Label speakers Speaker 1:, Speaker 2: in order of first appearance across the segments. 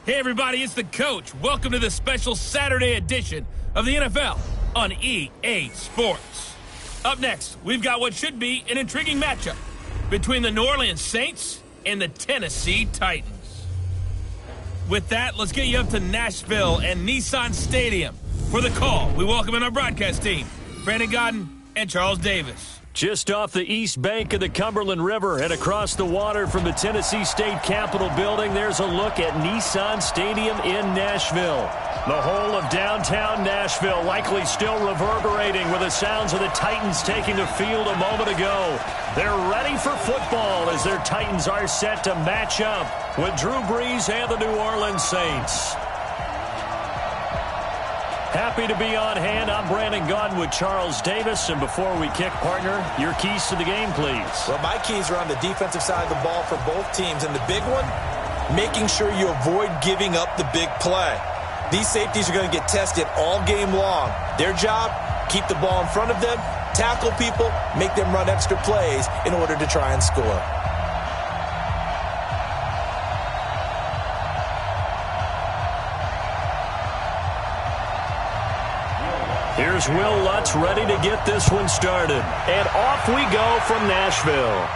Speaker 1: Hey everybody, it's the coach. Welcome to the special Saturday edition of the NFL on EA Sports. Up next, we've got what should be an intriguing matchup between the New Orleans Saints and the Tennessee Titans. With that, let's get you up to Nashville and Nissan Stadium. For the call, we welcome in our broadcast team, Brandon Godden and Charles Davis.
Speaker 2: Just off the east bank of the Cumberland River and across the water from the Tennessee State Capitol building, there's a look at Nissan Stadium in Nashville. The whole of downtown Nashville likely still reverberating with the sounds of the Titans taking the field a moment ago. They're ready for football as their Titans are set to match up with Drew Brees and the New Orleans Saints. Happy to be on hand. I'm Brandon Godden with Charles Davis. And before we kick, partner, your keys to the game, please.
Speaker 3: Well, my keys are on the defensive side of the ball for both teams. And the big one, making sure you avoid giving up the big play. These safeties are going to get tested all game long. Their job, keep the ball in front of them, tackle people, make them run extra plays in order to try and score.
Speaker 2: Here's Will Lutz ready to get this one started. And off we go from Nashville.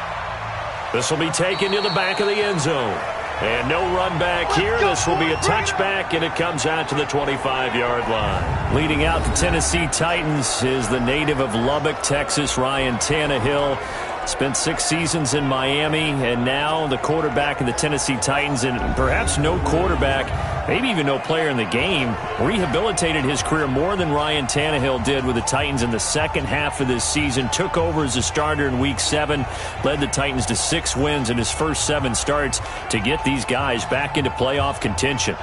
Speaker 2: This will be taken to the back of the end zone. And no run back here. This will be a touchback, and it comes out to the 25-yard line. Leading out the Tennessee Titans is the native of Lubbock, Texas, Ryan Tannehill. Spent 6 seasons in Miami, and now the quarterback of the Tennessee Titans, and perhaps no quarterback, maybe even no player in the game, rehabilitated his career more than Ryan Tannehill did with the Titans in the second half of this season. Took over as a starter in Week 7, led the Titans to 6 wins in his first 7 starts to get these guys back into playoff contention.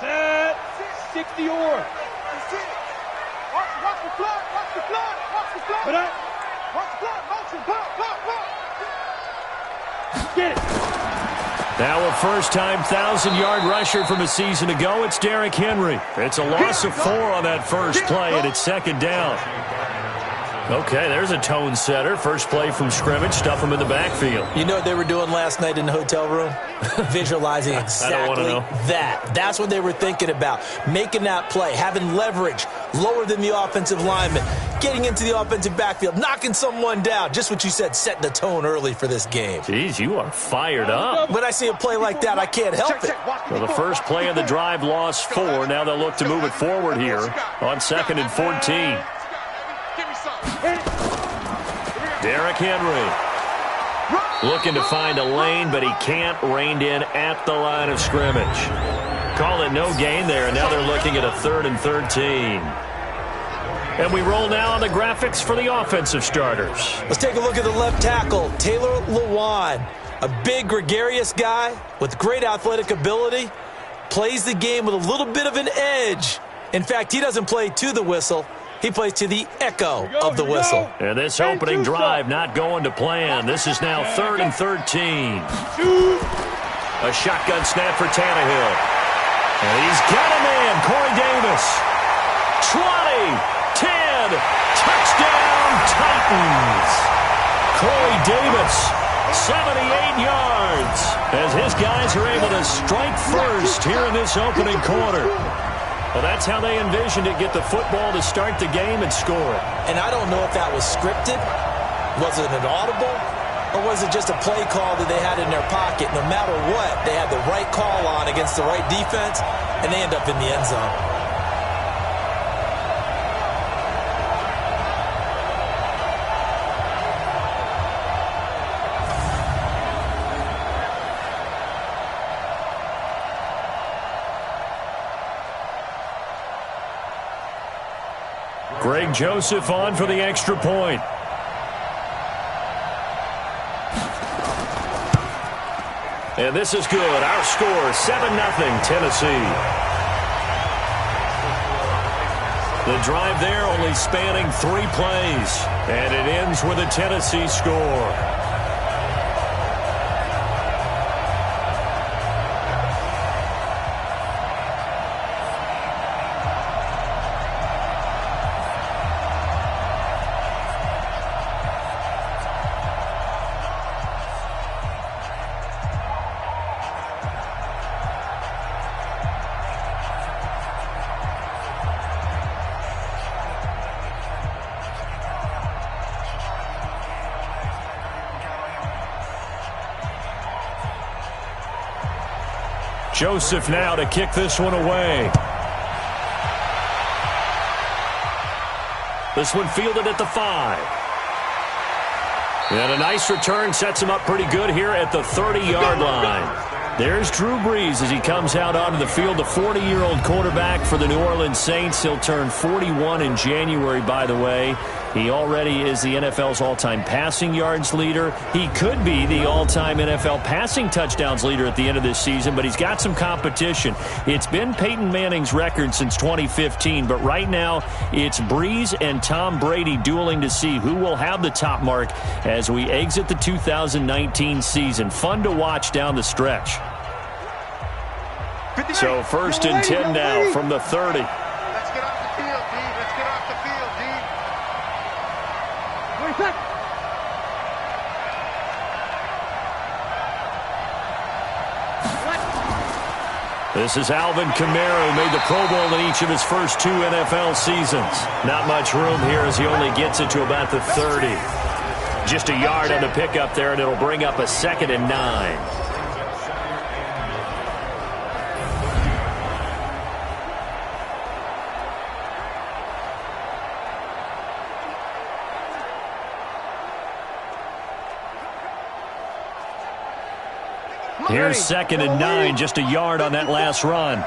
Speaker 4: Set, 60-yard.
Speaker 2: Now a first-time 1,000-yard rusher from a season ago, it's Derrick Henry. It's a loss of 4 on that first play, and it's second down. Okay, there's a tone setter. First play from scrimmage, stuff him in the backfield.
Speaker 3: You know what they were doing last night in the hotel room? Visualizing exactly that. That's what they were thinking about. Making that play, having leverage, lower than the offensive lineman, getting into the offensive backfield, knocking someone down. Just what you said, setting the tone early for this game.
Speaker 2: Jeez, you are fired up.
Speaker 3: When I see a play like that, I can't help it.
Speaker 2: Well, the first play of the drive lost 4. Now they'll look to move it forward here on 2nd and 14. Derrick Henry looking to find a lane, but he can't. Reined in at the line of scrimmage. Call it no gain there, and now they're looking at a 3rd and 13. And we roll now on the graphics for the offensive starters.
Speaker 3: Let's take a look at the left tackle, Taylor Lewan. A big, gregarious guy with great athletic ability. Plays the game with a little bit of an edge. In fact, he doesn't play to the whistle. He plays to the echo of the whistle.
Speaker 2: And this opening drive not going to plan. This is now 3rd and 13. A shotgun snap for Tannehill. And he's got a man, Corey Davis. 20, 10, touchdown Titans. Corey Davis, 78 yards, as his guys are able to strike first here in this opening quarter. Well, that's how they envisioned it, get the football to start the game and score it.
Speaker 3: And I don't know if that was scripted, was it an audible, or was it just a play call that they had in their pocket? No matter what, they had the right call on against the right defense, and they end up in the end zone.
Speaker 2: Greg Joseph on for the extra point. And this is good. Our score, 7-0 Tennessee. The drive there only spanning 3 plays. And it ends with a Tennessee score. Joseph now to kick this one away. This one fielded at the 5. And a nice return sets him up pretty good here at the 30-yard line. There's Drew Brees as he comes out onto the field, the 40-year-old quarterback for the New Orleans Saints. He'll turn 41 in January, by the way. He already is the NFL's all-time passing yards leader. He could be the all-time NFL passing touchdowns leader at the end of this season, but he's got some competition. It's been Peyton Manning's record since 2015, but right now it's Brees and Tom Brady dueling to see who will have the top mark as we exit the 2019 season. Fun to watch down the stretch. So 1st and 10 now from the 30.
Speaker 5: Let's get off the field, D. Let's get off the field, D.
Speaker 2: This is Alvin Kamara, who made the Pro Bowl in each of his first 2 NFL seasons. Not much room here as he only gets it to about the 30. Just a yard on the pickup there, and it'll bring up a 2nd and 9. Here's 2nd and 9, just a yard on that last run.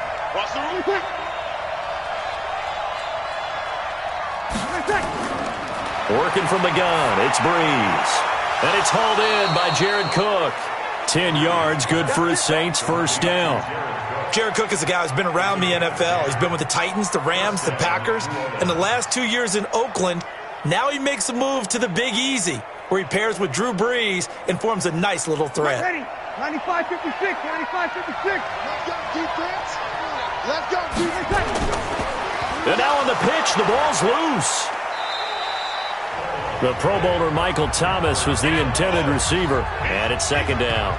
Speaker 2: Working from the gun, it's Brees. And it's hauled in by Jared Cook. 10 yards, good for his Saints, 1st down.
Speaker 3: Jared Cook is a guy who's been around the NFL. He's been with the Titans, the Rams, the Packers, and the last 2 years in Oakland. Now he makes a move to the Big Easy, where he pairs with Drew Brees and forms a nice little threat.
Speaker 4: 95-56, 95-56. Let's go, defense. Let's go, defense.
Speaker 2: And now on the pitch, the ball's loose. The Pro Bowler Michael Thomas was the intended receiver, and it's 2nd down.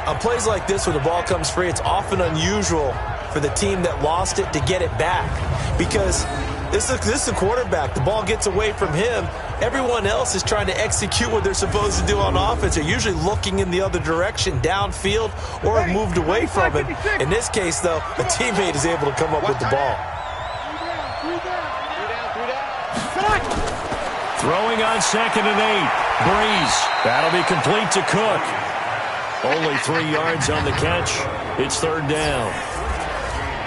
Speaker 3: On plays like this where the ball comes free, it's often unusual for the team that lost it to get it back, because this is a quarterback. The ball gets away from him. Everyone else is trying to execute what they're supposed to do on offense. They're usually looking in the other direction, downfield, or have moved away from it. In this case, though, a teammate is able to come up with the ball.
Speaker 2: Throwing on 2nd and 8. Brees. That'll be complete to Cook. Only 3 yards on the catch. It's 3rd down.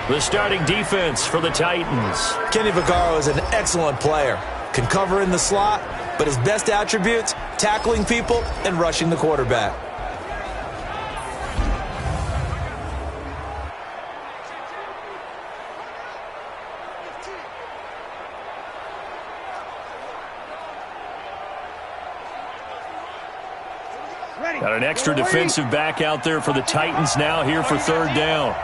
Speaker 2: The starting defense for the Titans.
Speaker 3: Kenny Vaccaro is an excellent player. Can cover in the slot, but his best attributes, tackling people and rushing the quarterback.
Speaker 2: Got an extra defensive back out there for the Titans now here for 3rd down.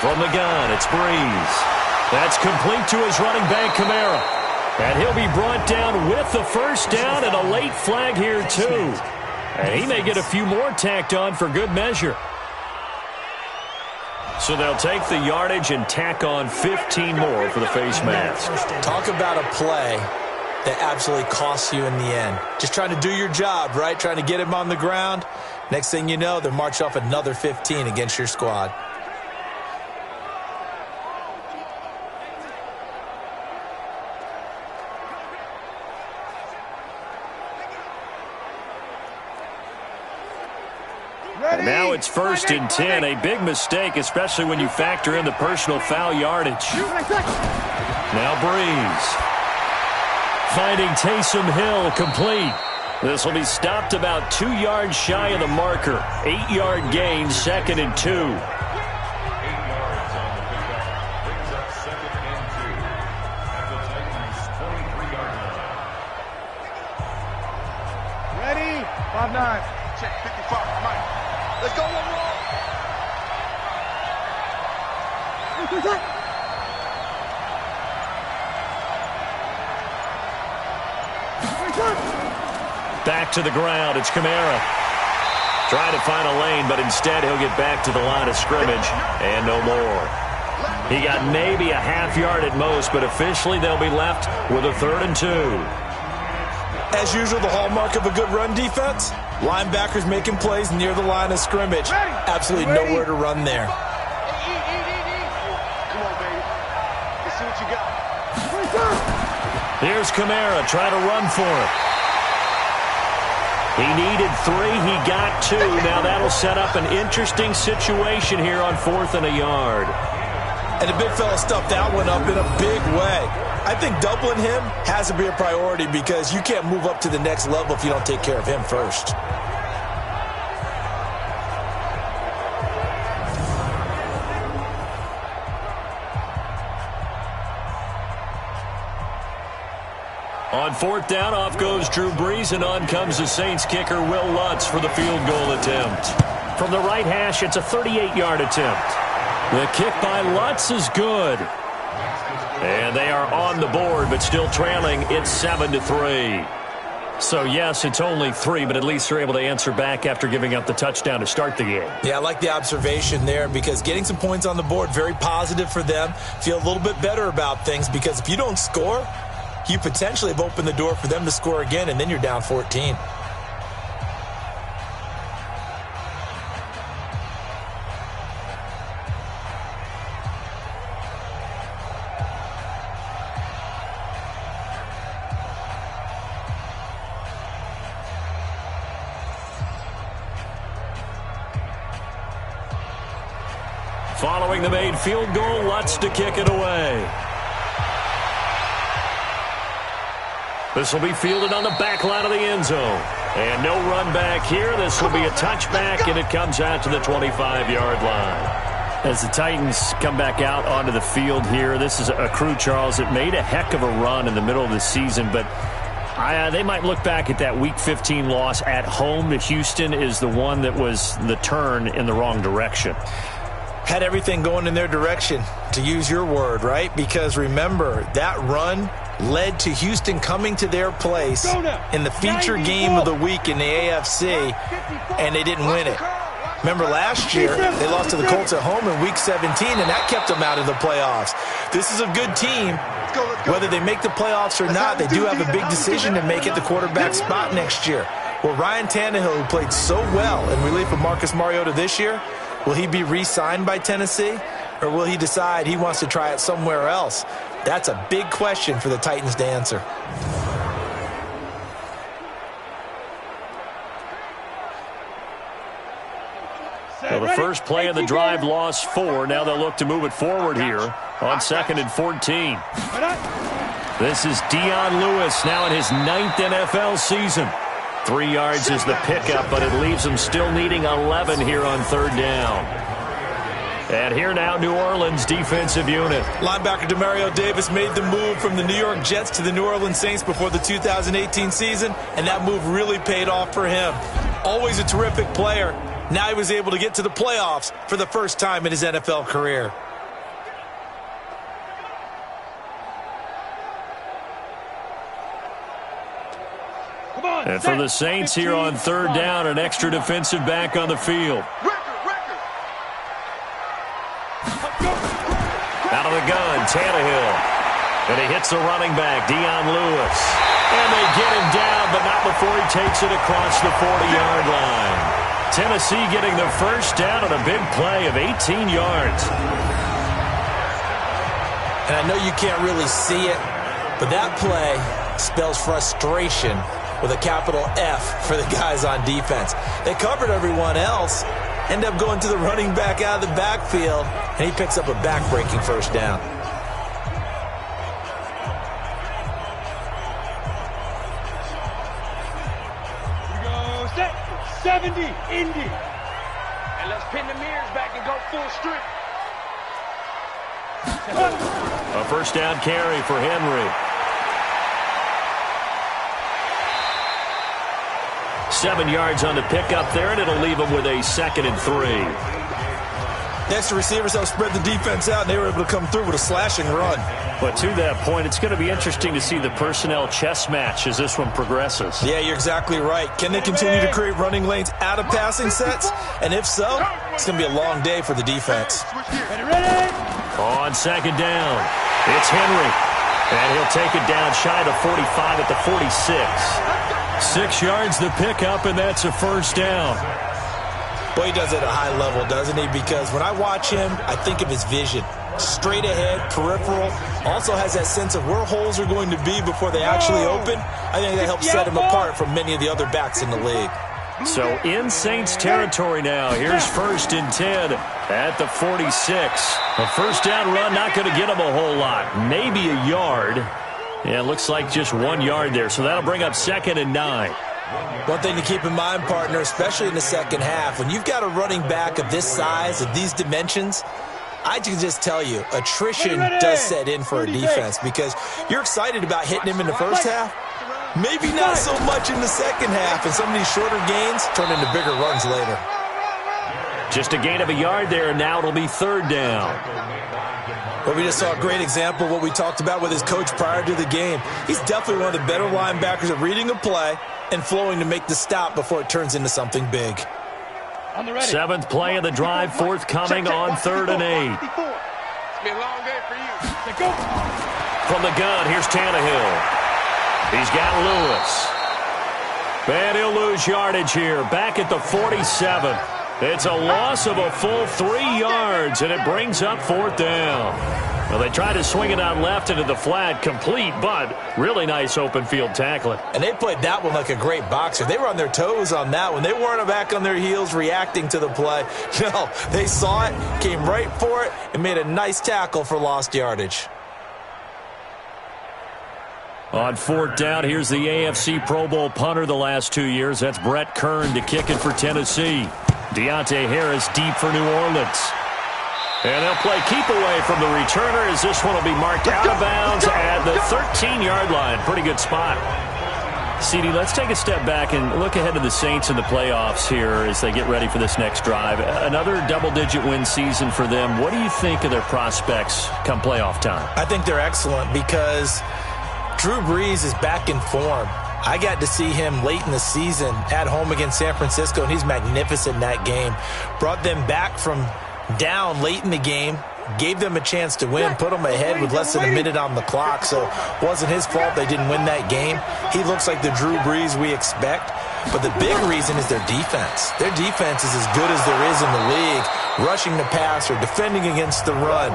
Speaker 2: From the gun, it's Brees. That's complete to his running back, Kamara. And he'll be brought down with the 1st down and a late flag here, too. And he may get a few more tacked on for good measure. So they'll take the yardage and tack on 15 more for the face mask.
Speaker 3: Talk about a play that absolutely costs you in the end. Just trying to do your job, right? Trying to get him on the ground. Next thing you know, they're march off another 15 against your squad.
Speaker 2: And now it's 1st and 10. A big mistake, especially when you factor in the personal foul yardage. Now Brees. Finding Taysom Hill complete. This will be stopped about 2 yards shy of the marker. 8-yard gain, 2nd and 2.
Speaker 4: Ready? 5-9.
Speaker 5: Check 55, Mike. Let's go, one more.
Speaker 2: Back to the ground, it's Kamara. Trying to find a lane, but instead he'll get back to the line of scrimmage, and no more. He got maybe a half yard at most, but officially they'll be left with a 3rd and 2.
Speaker 3: As usual, the hallmark of a good run defense, Linebackers making plays near the line of scrimmage. Absolutely nowhere to run there.
Speaker 5: Come on, baby. Let's see what you got.
Speaker 2: Here's Kamara trying to run for it. He needed 3. He got 2. Now that'll set up an interesting situation here on 4th and a yard.
Speaker 3: And the big fella stuffed that one up in a big way. I think doubling him has to be a priority because you can't move up to the next level if you don't take care of him first.
Speaker 2: On 4th down, off goes Drew Brees, and on comes the Saints kicker, Will Lutz, for the field goal attempt. From the right hash, it's a 38-yard attempt. The kick by Lutz is good. And they are on the board, but still trailing. It's 7-3. So, yes, it's only 3, but at least they're able to answer back after giving up the touchdown to start the game.
Speaker 3: Yeah, I like the observation there because getting some points on the board, very positive for them. Feel a little bit better about things because if you don't score, you potentially have opened the door for them to score again, and then you're down 14.
Speaker 2: Following the made field goal, Lutz to kick it away. This will be fielded on the back line of the end zone. And no run back here. This will be a touchback, and it comes out to the 25-yard line. As the Titans come back out onto the field here, this is a crew, Charles, that made a heck of a run in the middle of the season, but they might look back at that Week 15 loss at home to Houston is the one that was the turn in the wrong direction.
Speaker 3: Had everything going in their direction, to use your word, right? Because remember, that run led to Houston coming to their place in the feature game of the week in the AFC, and they didn't win it. Remember last year, they lost to the Colts at home in Week 17, and that kept them out of the playoffs. This is a good team. Whether they make the playoffs or not, they do have a big decision to make at the quarterback spot next year. Well, Ryan Tannehill, who played so well in relief of Marcus Mariota this year, will he be re-signed by Tennessee, or will he decide he wants to try it somewhere else? That's a big question for the Titans to answer.
Speaker 2: So the first play of the drive lost 4. Now they'll look to move it forward here on 2nd and 14. This is Dion Lewis now in his 9th NFL season. 3 yards is the pickup, but it leaves him still needing 11 here on 3rd down. And here now, New Orleans defensive unit.
Speaker 3: Linebacker Demario Davis made the move from the New York Jets to the New Orleans Saints before the 2018 season, and that move really paid off for him. Always a terrific player. Now he was able to get to the playoffs for the first time in his NFL career.
Speaker 2: And for the Saints here on 3rd down, an extra defensive back on the field. Out of the gun, Tannehill. And he hits the running back, Dion Lewis. And they get him down, but not before he takes it across the 40-yard line. Tennessee getting the first down on a big play of 18 yards.
Speaker 3: And I know you can't really see it, but that play spells frustration with a capital F for the guys on defense. They covered everyone else, end up going to the running back out of the backfield, and he picks up a back-breaking first down.
Speaker 4: Here we go, set, 70, Indy. And let's pin the mirrors back and go full strength.
Speaker 2: A first down carry for Henry. 7 yards on the pickup there, and it'll leave him with a 2nd and 3.
Speaker 3: Next, the receivers helped spread the defense out, and they were able to come through with a slashing run.
Speaker 2: But to that point, it's going to be interesting to see the personnel chess match as this one progresses.
Speaker 3: Yeah, you're exactly right. Can they continue to create running lanes out of passing sets? And if so, it's going to be a long day for the defense.
Speaker 4: Ready?
Speaker 2: On 2nd down, it's Henry. And he'll take it down shy of the 45 at the 46. 6 yards the pickup, and that's a first down.
Speaker 3: Well, he does it at a high level, doesn't he? Because when I watch him, I think of his vision. Straight ahead, peripheral. Also has that sense of where holes are going to be before they actually open. I think that helps set him apart from many of the other backs in the league.
Speaker 2: So in Saints territory now. Here's 1st and 10 at the 46. A first down run, not going to get him a whole lot. Maybe a yard. Yeah, it looks like just 1 yard there. So that'll bring up 2nd and 9.
Speaker 3: One thing to keep in mind, partner, especially in the second half, when you've got a running back of this size, of these dimensions, I can just tell you, attrition does set in for a defense because you're excited about hitting him in the first half. Maybe not so much in the second half, and some of these shorter gains turn into bigger runs later.
Speaker 2: Just a gain of a yard there, and now it'll be 3rd down.
Speaker 3: Well, we just saw a great example of what we talked about with his coach prior to the game. He's definitely one of the better linebackers at reading a play and flowing to make the stop before it turns into something big.
Speaker 2: 7th play of the drive, forthcoming on 3rd and 8.
Speaker 5: It's been a long day for you.
Speaker 2: From the gun, here's Tannehill. He's got Lewis. And he'll lose yardage here, back at the 47. It's a loss of a full 3 yards, and it brings up 4th down. Well, they tried to swing it out left into the flat, complete, but really nice open field tackling.
Speaker 3: And they played that one like a great boxer. They were on their toes on that one. They weren't back on their heels reacting to the play. No, they saw it, came right for it, and made a nice tackle for lost yardage.
Speaker 2: On 4th down, here's the AFC Pro Bowl punter the last 2 years. That's Brett Kern to kick it for Tennessee. Deontay Harris deep for New Orleans. And they'll play keep away from the returner as this one will be marked out of bounds at the 13-yard line. Pretty good spot. CD, let's take a step back and look ahead to the Saints in the playoffs here as they get ready for this next drive. Another double-digit win season for them. What do you think of their prospects come playoff time?
Speaker 3: I think they're excellent because Drew Brees is back in form. I got to see him late in the season at home against San Francisco, and he's magnificent in that game. Brought them back from down late in the game, gave them a chance to win, put them ahead with less than a minute on the clock, so it wasn't his fault they didn't win that game. He looks like the Drew Brees we expect, but the big reason is their defense. Their defense is as good as there is in the league, rushing the passer, defending against the run,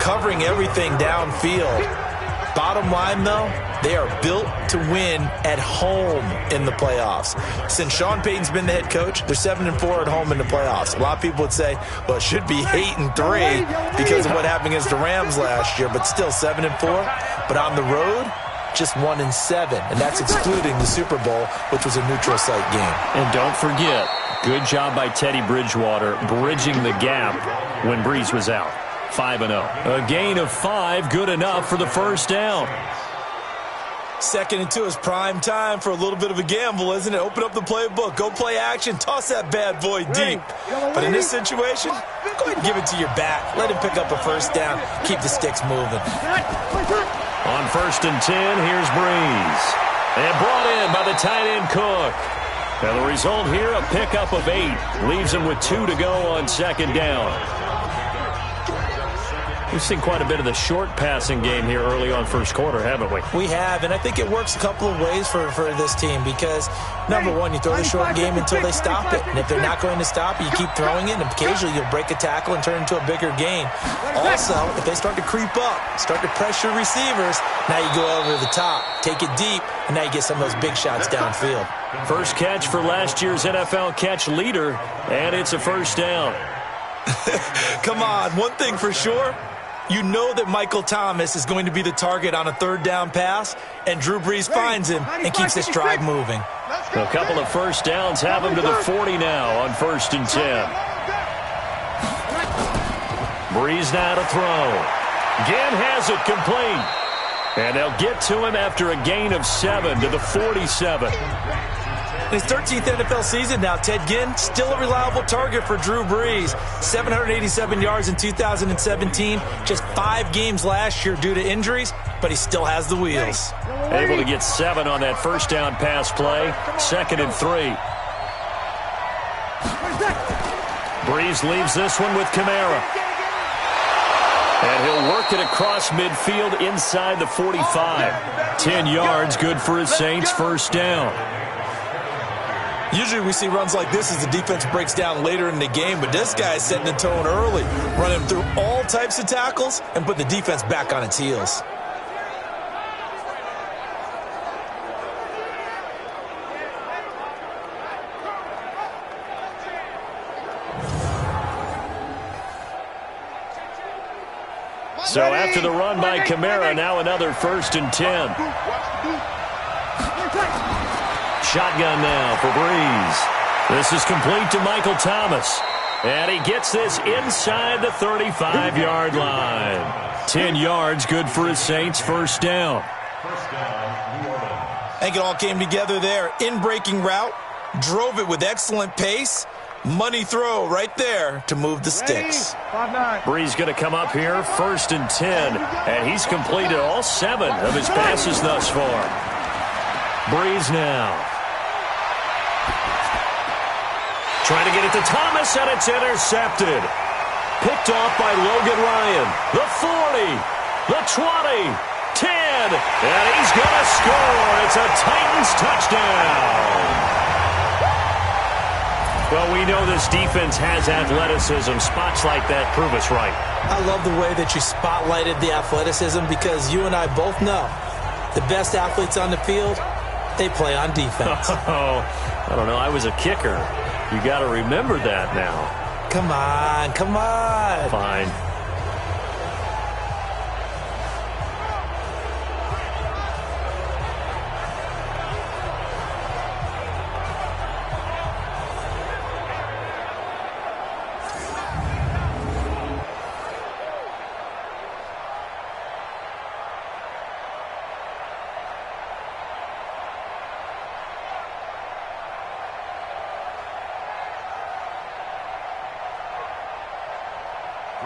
Speaker 3: covering everything downfield. Bottom line, though, they are built to win at home in the playoffs. Since Sean Payton's been the head coach, they're 7-4 at home in the playoffs. A lot of people would say, well, it should be 8-3 because of what happened against the Rams last year, but still 7-4. But on the road, just 1-7, and that's excluding the Super Bowl, which was a neutral site game.
Speaker 2: And don't forget, good job by Teddy Bridgewater bridging the gap when Brees was out. 5-0. A gain of 5, good enough for the first down.
Speaker 3: 2nd and 2 is prime time for a little bit of a gamble, isn't it? Open up the playbook, go play action, toss that bad boy deep. But in this situation, go ahead and give it to your back. Let him pick up a first down. Keep the sticks moving.
Speaker 2: On 1st and 10, here's Brees. And brought in by the tight end Cook. Now the result here, a pickup of 8. Leaves him with 2 to go on 2nd down. We've seen quite a bit of the short passing game here early on first quarter, haven't we?
Speaker 3: We have, and I think it works a couple of ways for this team because, number one, you throw the short game until they stop it. And if they're not going to stop it, you keep throwing it, and occasionally you'll break a tackle and turn it into a bigger gain. Also, if they start to creep up, start to pressure receivers, now you go over the top, take it deep, and now you get some of those big shots downfield.
Speaker 2: First catch for last year's NFL catch leader, and it's a first down.
Speaker 3: Come on, one thing for sure. You know that Michael Thomas is going to be the target on a 3rd down pass, and Drew Brees finds him and keeps this drive moving.
Speaker 2: A couple of first downs have him to the 40 now on 1st and 10. Brees now to throw. Again has it complete. And they'll get to him after a gain of 7 to the 47.
Speaker 3: In his 13th NFL season now, Ted Ginn, still a reliable target for Drew Brees. 787 yards in 2017, just 5 games last year due to injuries, but he still has the wheels.
Speaker 2: Able to get 7 on that first down pass play. 2nd and 3. Brees leaves this one with Kamara. And he'll work it across midfield inside the 45. 10 yards, good for his Saints, first down.
Speaker 3: Usually we see runs like this as the defense breaks down later in the game, but this guy is setting the tone early, running through all types of tackles and put the defense back on its heels.
Speaker 2: So after the run by Kamara, now another 1st and 10. Shotgun now for Breeze. This is complete to Michael Thomas. And he gets this inside the 35-yard line. 10 yards, good for his Saints, first down.
Speaker 3: I think it all came together there. In-breaking route, drove it with excellent pace. Money throw right there to move the sticks.
Speaker 2: Breeze going to come up here, 1st and 10. And he's completed all 7 of his passes thus far. Breeze now. Trying to get it to Thomas, and it's intercepted. Picked off by Logan Ryan. The 40, the 20, 10, and he's going to score. It's a Titans touchdown. Well, we know this defense has athleticism. Spots like that prove us right.
Speaker 3: I love the way that you spotlighted the athleticism because you and I both know the best athletes on the field, they play on defense.
Speaker 2: Oh, I don't know. I was a kicker. You got to remember that now.
Speaker 3: Come on, come on.
Speaker 2: Fine.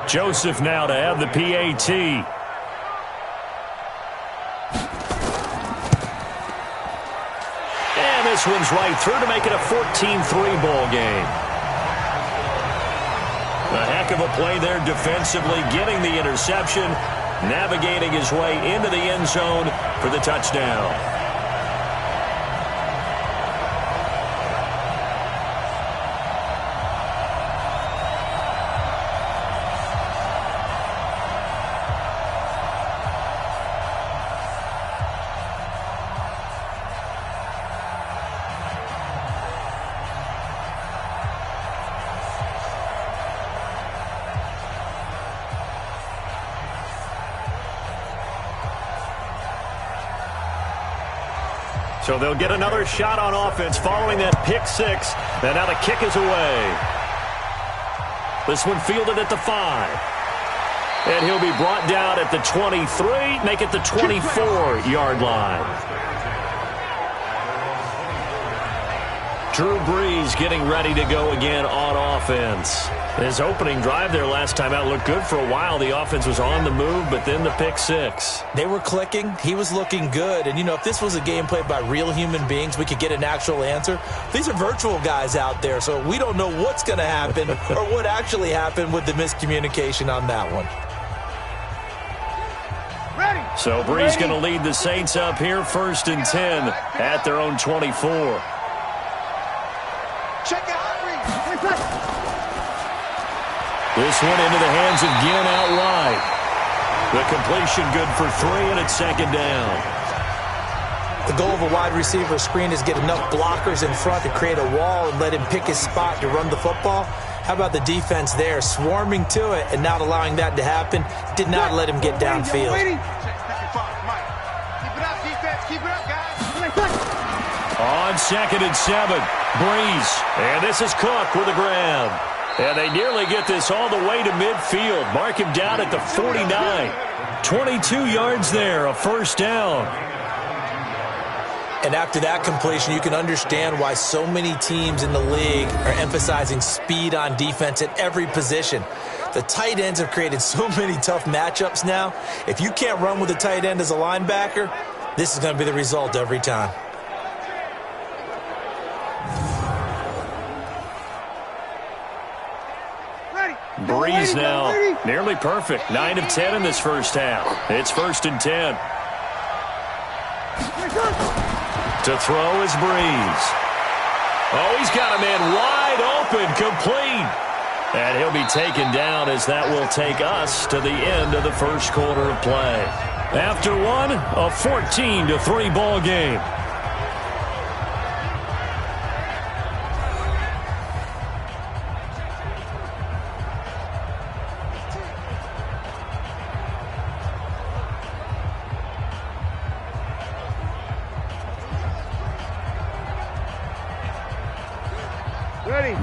Speaker 2: Joseph now to have the PAT. And this one's right through to make it a 14-3 ball game. A heck of a play there defensively, getting the interception, navigating his way into the end zone for the touchdown. So they'll get another shot on offense following that pick six. And now the kick is away. This one fielded at the 5. And he'll be brought down at the 23, make it the 24-yard line. Drew Brees getting ready to go again on offense. His opening drive there last time out looked good for a while. The offense was on the move, but then the pick six.
Speaker 3: They were clicking. He was looking good. And, you know, if this was a game played by real human beings, we could get an actual answer. These are virtual guys out there, so we don't know what's going to happen or what actually happened with the miscommunication on that one.
Speaker 2: So Brees going to lead the Saints up here, 1st and 10 at their own 24. This one into the hands of Ginn out wide. The completion good for 3, and it's 2nd down.
Speaker 3: The goal of a wide receiver screen is get enough blockers in front to create a wall and let him pick his spot to run the football. How about the defense there, swarming to it and not allowing that to happen? Did not let him get downfield.
Speaker 2: On 2nd and 7, Brees. And this is Cook with a grab. And they nearly get this all the way to midfield. Mark him down at the 49. 22 yards there, a 1st down.
Speaker 3: And after that completion, you can understand why so many teams in the league are emphasizing speed on defense at every position. The tight ends have created so many tough matchups now. If you can't run with a tight end as a linebacker, this is going to be the result every time.
Speaker 2: Breeze now, nearly perfect. 9 of 10 in this first half. It's 1st and 10. To throw is Breeze. Oh, he's got a man wide open, complete. And he'll be taken down as that will take us to the end of the first quarter of play. After one, a 14-3 ball game.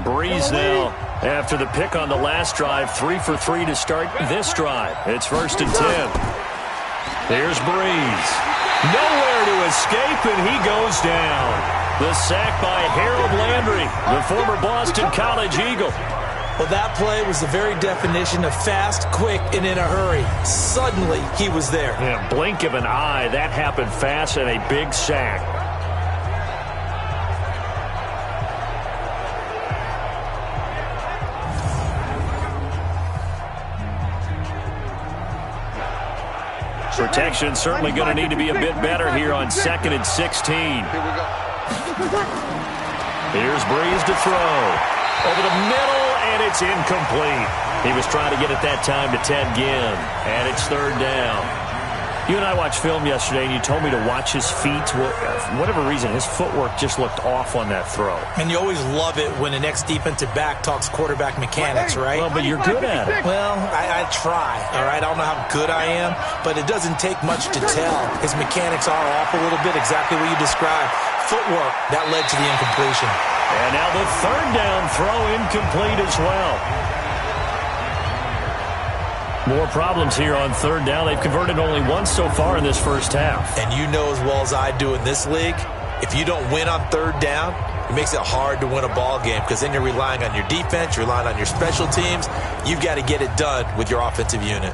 Speaker 2: Breeze now, after the pick on the last drive, 3 for 3 to start this drive. It's 1st and 10. Here's Breeze. Nowhere to escape, and he goes down. The sack by Harold Landry, the former Boston College Eagle.
Speaker 3: Well, that play was the very definition of fast, quick, and in a hurry. Suddenly, he was there.
Speaker 2: Yeah, blink of an eye, that happened fast, and a big sack. Protection certainly going to need to be a bit better here on 2nd and 16.
Speaker 5: Here we go.
Speaker 2: Here's Breeze to throw. Over the middle, and it's incomplete. He was trying to get it that time to Ted Ginn, and it's 3rd down. You and I watched film yesterday, and you told me to watch his feet. For whatever reason, his footwork just looked off on that throw.
Speaker 3: And you always love it when the next defensive back talks quarterback mechanics, right?
Speaker 2: Well, but you're good at it.
Speaker 3: Well, I try, all right? I don't know how good I am, but it doesn't take much to tell. His mechanics are off a little bit, exactly what you described. Footwork, that led to the incompletion.
Speaker 2: And now the 3rd down throw incomplete as well. More problems here on 3rd down. They've converted only once so far in this first half.
Speaker 3: And you know as well as I do in this league, if you don't win on 3rd down, it makes it hard to win a ball game because then you're relying on your defense, you're relying on your special teams. You've got to get it done with your offensive unit.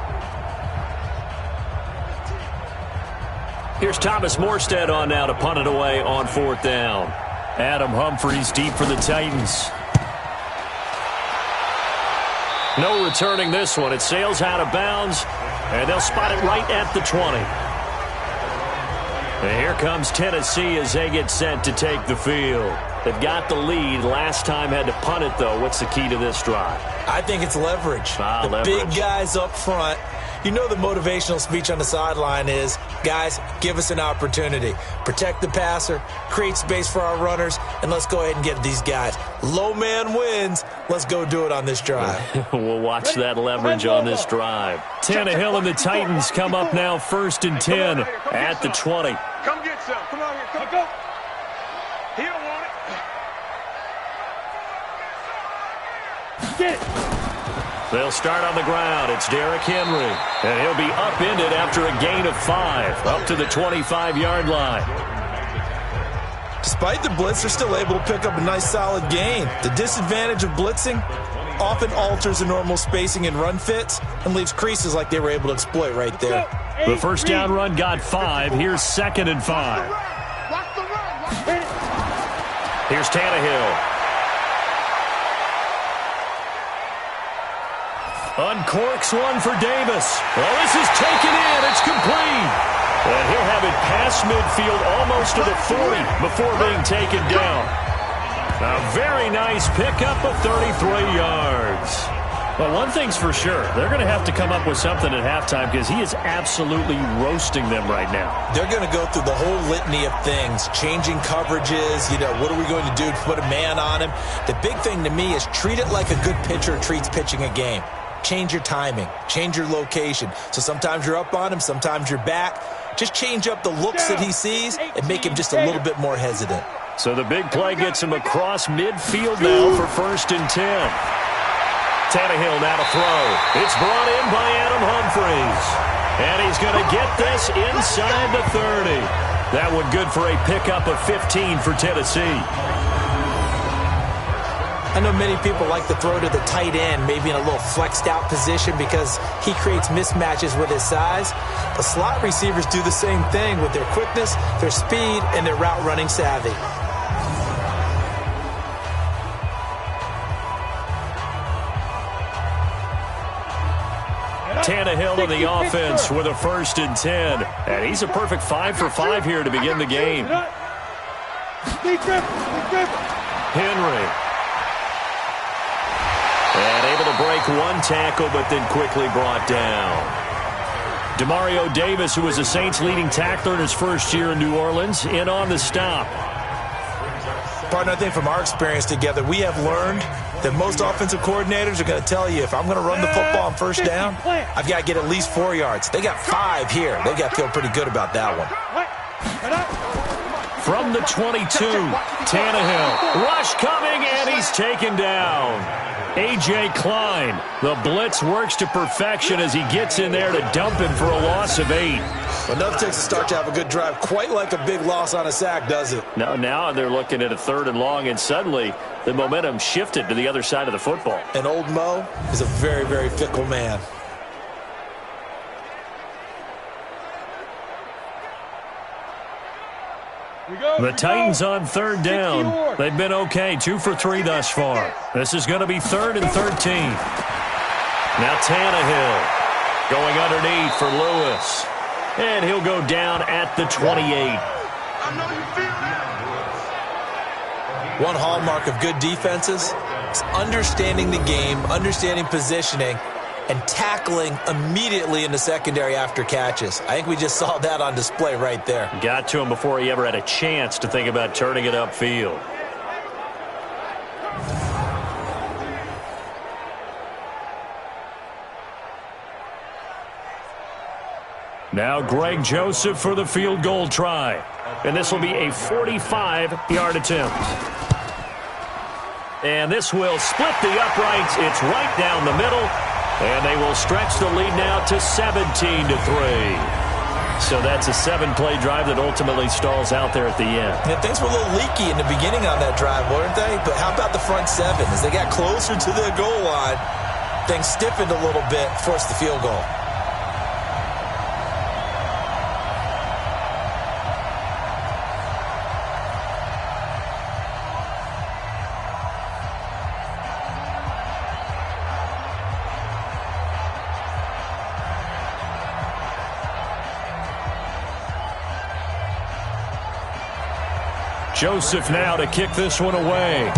Speaker 2: Here's Thomas Morstead on now to punt it away on 4th down. Adam Humphries deep for the Titans. No returning this one. It sails out of bounds, and they'll spot it right at the 20. And here comes Tennessee as they get set to take the field. They've got the lead. Last time had to punt it, though. What's the key to this drive?
Speaker 3: I think it's leverage.
Speaker 2: Leverage.
Speaker 3: Big guys up front. You know the motivational speech on the sideline is, guys, give us an opportunity. Protect the passer, create space for our runners, and let's go ahead and get these guys. Low man wins. Let's go do it on this drive.
Speaker 2: We'll watch that leverage on this drive. Tannehill and the Titans come up now 1st and 10 at the 20.
Speaker 5: Come get some. Come on here. Come go. He don't want it. Get it.
Speaker 2: They'll start on the ground. It's Derrick Henry. And he'll be upended after a gain of 5, up to the 25-yard line.
Speaker 3: Despite the blitz, they're still able to pick up a nice solid gain. The disadvantage of blitzing often alters the normal spacing and run fits and leaves creases like they were able to exploit right there.
Speaker 2: The first down run got 5. Here's 2nd and 5. Here's Tannehill. Uncorks one for Davis. Well, this is taken in. It's complete. And he'll have it past midfield almost to the 40 before being taken down. A very nice pickup of 33 yards. Well, one thing's for sure. They're going to have to come up with something at halftime because he is absolutely roasting them right now.
Speaker 3: They're going to go through the whole litany of things, changing coverages, what are we going to do to put a man on him? The big thing to me is treat it like a good pitcher treats pitching a game. Change your timing, change your location. So sometimes you're up on him, sometimes you're back. Just change up the looks that he sees and make him just a little bit more hesitant.
Speaker 2: So the big play gets him across midfield now for 1st and 10. Tannehill now to throw. It's brought in by Adam Humphries. And he's going to get this inside the 30. That one good for a pickup of 15 for Tennessee.
Speaker 3: I know many people like to throw to the tight end, maybe in a little flexed out position because he creates mismatches with his size. But slot receivers do the same thing with their quickness, their speed, and their route running savvy.
Speaker 2: Tannehill on the offense with a 1st and 10. And he's a perfect 5 for 5 here to begin the game. Henry. And able to break one tackle, but then quickly brought down. Demario Davis, who was the Saints' leading tackler in his first year in New Orleans, in on the stop.
Speaker 3: Partner, I think from our experience together, we have learned that most offensive coordinators are going to tell you, if I'm going to run the football on 1st down, I've got to get at least 4 yards. They got 5 here. They've got to feel pretty good about that one.
Speaker 2: From the 22, Tannehill. Rush coming, and he's taken down. A.J. Klein. The blitz works to perfection as he gets in there to dump him for a loss of 8.
Speaker 3: Enough takes a start to have a good drive. Quite like a big loss on a sack, does it?
Speaker 2: Now they're looking at a 3rd and long, and suddenly the momentum shifted to the other side of the football.
Speaker 3: And old Mo is a very, very fickle man.
Speaker 2: The Titans on 3rd down. They've been okay, 2 for 3 thus far. This is going to be 3rd and 13. Now Tannehill going underneath for Lewis. And he'll go down at the 28.
Speaker 3: One hallmark of good defenses is understanding the game, understanding positioning, and tackling immediately in the secondary after catches. I think we just saw that on display right there.
Speaker 2: Got to him before he ever had a chance to think about turning it upfield. Now Greg Joseph for the field goal try. And this will be a 45-yard attempt. And this will split the uprights. It's right down the middle. And they will stretch the lead now to 17-3. So that's a 7-play drive that ultimately stalls out there at the end.
Speaker 3: Yeah, things were a little leaky in the beginning on that drive, weren't they? But how about the front 7? As they got closer to the goal line, things stiffened a little bit, forced the field goal.
Speaker 2: Joseph now to kick this one away.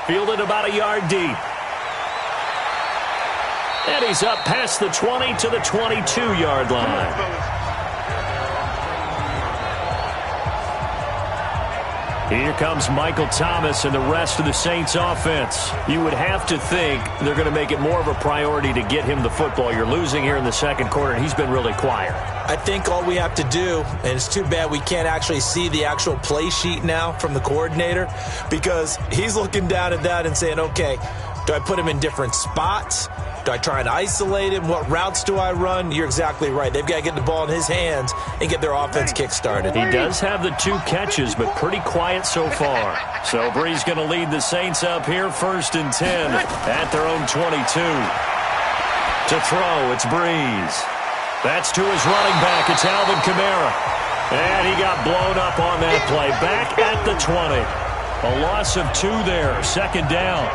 Speaker 2: Fielded about a yard deep. And he's up past the 20 to the 22-yard line. Here comes Michael Thomas and the rest of the Saints offense. You would have to think they're going to make it more of a priority to get him the football. You're losing here in the second quarter, and he's been really quiet.
Speaker 3: I think all we have to do, and it's too bad we can't actually see the actual play sheet now from the coordinator, because he's looking down at that and saying, okay, do I put him in different spots? Do I try and isolate him? What routes do I run? You're exactly right. They've got to get the ball in his hands and get their offense kick-started.
Speaker 2: He does have the 2 catches, but pretty quiet so far. So Brees going to lead the Saints up here, 1st and 10 at their own 22. To throw, it's Brees. That's to his running back. It's Alvin Kamara. And he got blown up on that play. Back at the 20. A loss of 2 there, 2nd down.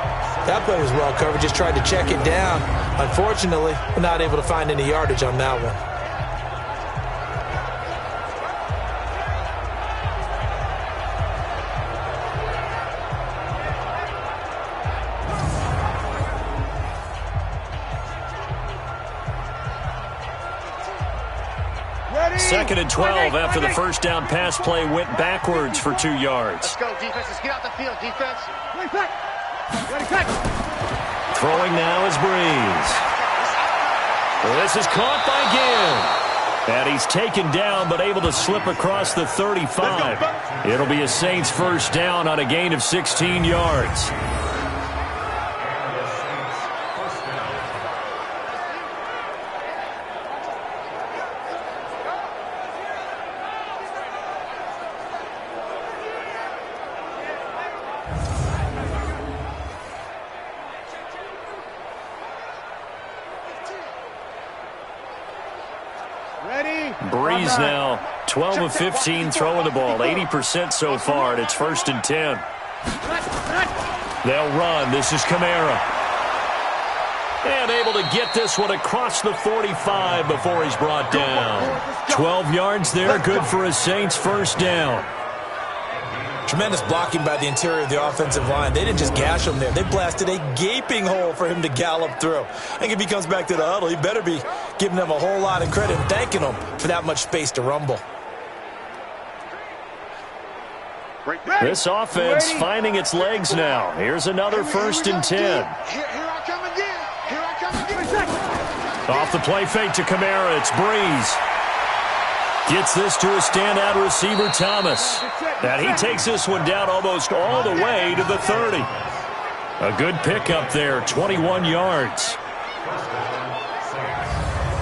Speaker 3: That play was well covered. Just tried to check it down. Unfortunately, we're not able to find any yardage on that one.
Speaker 5: Ready?
Speaker 2: 2nd and 12 after the first down pass play went backwards for 2 yards.
Speaker 5: Let's go, defense. Let's get out the field, defense.
Speaker 2: Throwing now is Brees. This is caught by Gill. And he's taken down but able to slip across the 35. It'll be a Saints first down on a gain of 16 yards. Brees now 12 of 15 throwing the ball, 80% so far, and it's 1st and 10. They'll run. This is Kamara. And able to get this one across the 45 before he's brought down. 12 yards there, good for a Saints first down.
Speaker 3: Tremendous blocking by the interior of the offensive line. They didn't just gash him there. They blasted a gaping hole for him to gallop through. I think if he comes back to the huddle, he better be giving them a whole lot of credit and thanking them for that much space to rumble.
Speaker 2: This offense finding its legs now. Here's another 1st and 10.
Speaker 5: Here I come again. Here I come again.
Speaker 2: Off the play fake to Kamara. It's Breeze. Gets this to a standout receiver, Thomas. And he takes this one down almost all the way to the 30. A good pickup there, 21 yards.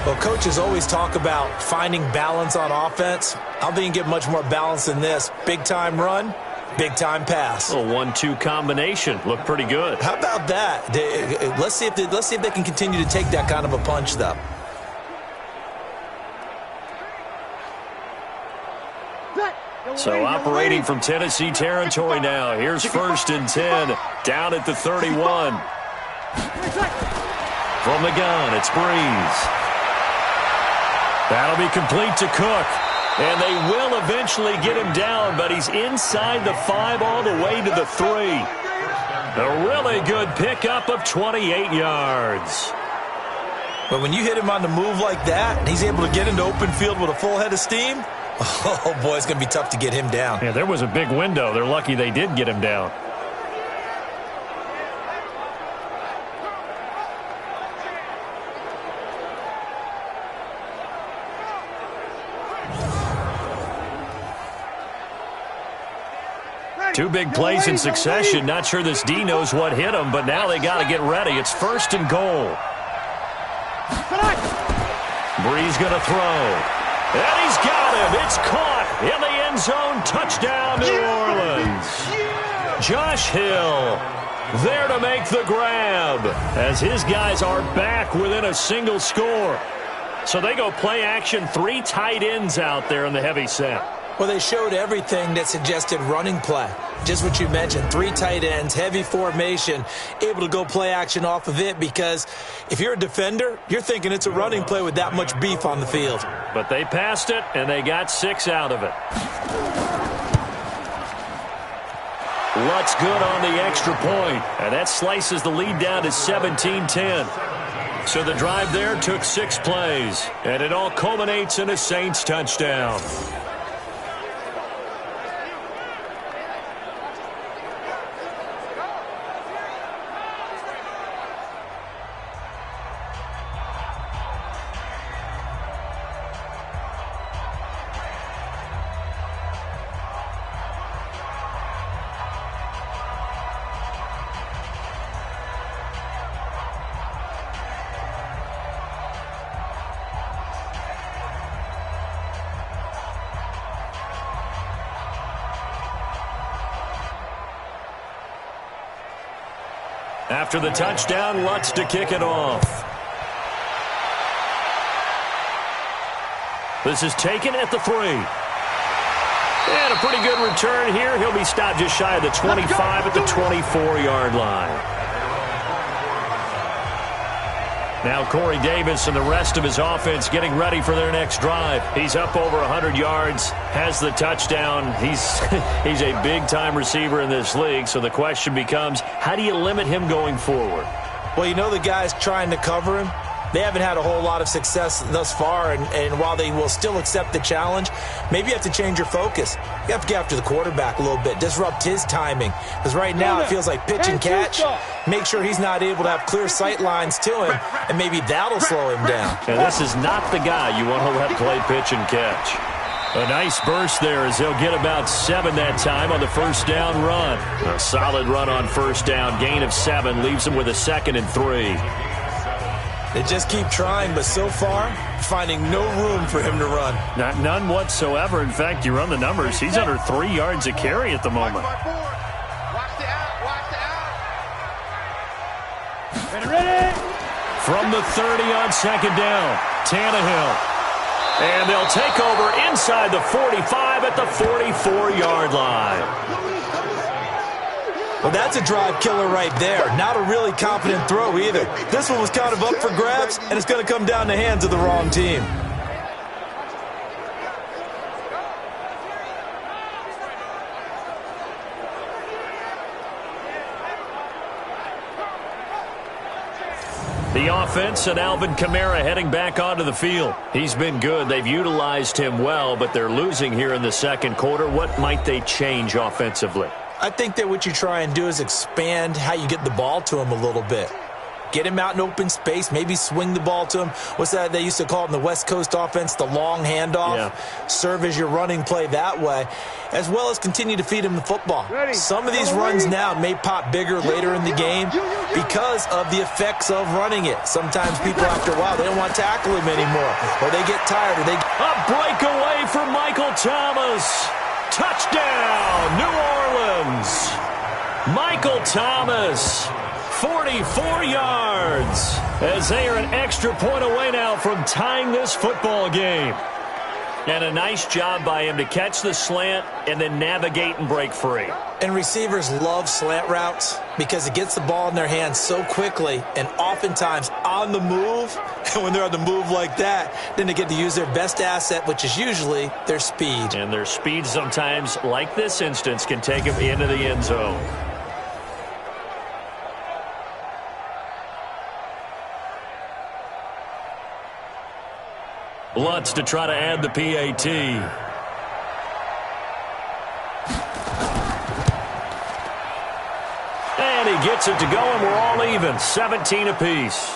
Speaker 3: Well, coaches always talk about finding balance on offense. I don't think you get much more balance than this. Big-time run, big-time pass.
Speaker 2: A 1-2 combination. Looked pretty good.
Speaker 3: How about that? Let's see if they can continue to take that kind of a punch, though.
Speaker 2: So operating from Tennessee territory now. Here's 1st and 10 down at the 31. From the gun, it's Breeze. That'll be complete to Cook. And they will eventually get him down, but he's inside the 5 all the way to the 3. A really good pickup of 28 yards.
Speaker 3: But when you hit him on the move like that, and he's able to get into open field with a full head of steam, oh, boy, it's going to be tough to get him down.
Speaker 2: Yeah, there was a big window. They're lucky they did get him down. Two big plays in succession. Not sure this D knows what hit him, but now they got to get ready. It's 1st and goal. Breeze going to throw. And he's got him. It's caught in the end zone. Touchdown, New Orleans. Josh Hill there to make the grab as his guys are back within a single score. So they go play action, 3 tight ends out there in the heavy set.
Speaker 3: Well, they showed everything that suggested running play. Just what you mentioned, 3 tight ends, heavy formation, able to go play action off of it because if you're a defender, you're thinking it's a running play with that much beef on the field.
Speaker 2: But they passed it, and they got 6 out of it. Lutz good on the extra point, and that slices the lead down to 17-10. So the drive there took 6 plays, and it all culminates in a Saints touchdown. After the touchdown, Lutz to kick it off. This is taken at the 3. And a pretty good return here. He'll be stopped just shy of the 25 at the 24-yard line. Now Corey Davis and the rest of his offense getting ready for their next drive. He's up over 100 yards, has the touchdown. He's a big-time receiver in this league, so the question becomes, how do you limit him going forward?
Speaker 3: Well, you know the guys trying to cover him, they haven't had a whole lot of success thus far, and while they will still accept the challenge, maybe you have to change your focus. You have to get after the quarterback a little bit, disrupt his timing, because right now it feels like pitch and catch. Make sure he's not able to have clear sight lines to him, and maybe that'll slow him down.
Speaker 2: And this is not the guy you want to let play pitch and catch. A nice burst there as they'll get about 7 that time on the first down run. A solid run on first down, gain of 7, leaves them with a 2nd and 3.
Speaker 3: They just keep trying, but so far, finding no room for him to run.
Speaker 2: None whatsoever. In fact, you run the numbers, he's under 3 yards a carry at the moment.
Speaker 5: Watch the out. Ready?
Speaker 2: From the 30 on 2nd down, Tannehill. And they'll take over inside the 45 at the 44-yard line.
Speaker 3: Well, that's a drive killer right there. Not a really confident throw either. This one was kind of up for grabs, and it's going to come down the hands of the wrong team.
Speaker 2: The offense and Alvin Kamara heading back onto the field. He's been good. They've utilized him well, but they're losing here in the second quarter. What might they change offensively?
Speaker 3: I think that what you try and do is expand how you get the ball to him a little bit. Get him out in open space, maybe swing the ball to him. What's that they used to call it in the West Coast offense, the long handoff? Yeah. Serve as your running play that way, as well as continue to feed him the football. Some of these runs now may pop bigger later in the game because of the effects of running it. Sometimes people, after a while, they don't want to tackle him anymore, or they get tired, or they...
Speaker 2: A breakaway for Michael Thomas. Touchdown, New Orleans. Michael Thomas, 44 yards, as they are an extra point away now from tying this football game. And a nice job by him to catch the slant and then navigate and break free.
Speaker 3: And receivers love slant routes because it gets the ball in their hands so quickly and oftentimes on the move. And when they're on the move like that, then they get to use their best asset, which is usually their speed.
Speaker 2: And their speed sometimes, like this instance, can take them into the end zone. Lutz to try to add the PAT. And he gets it to go, and we're all even, 17 apiece.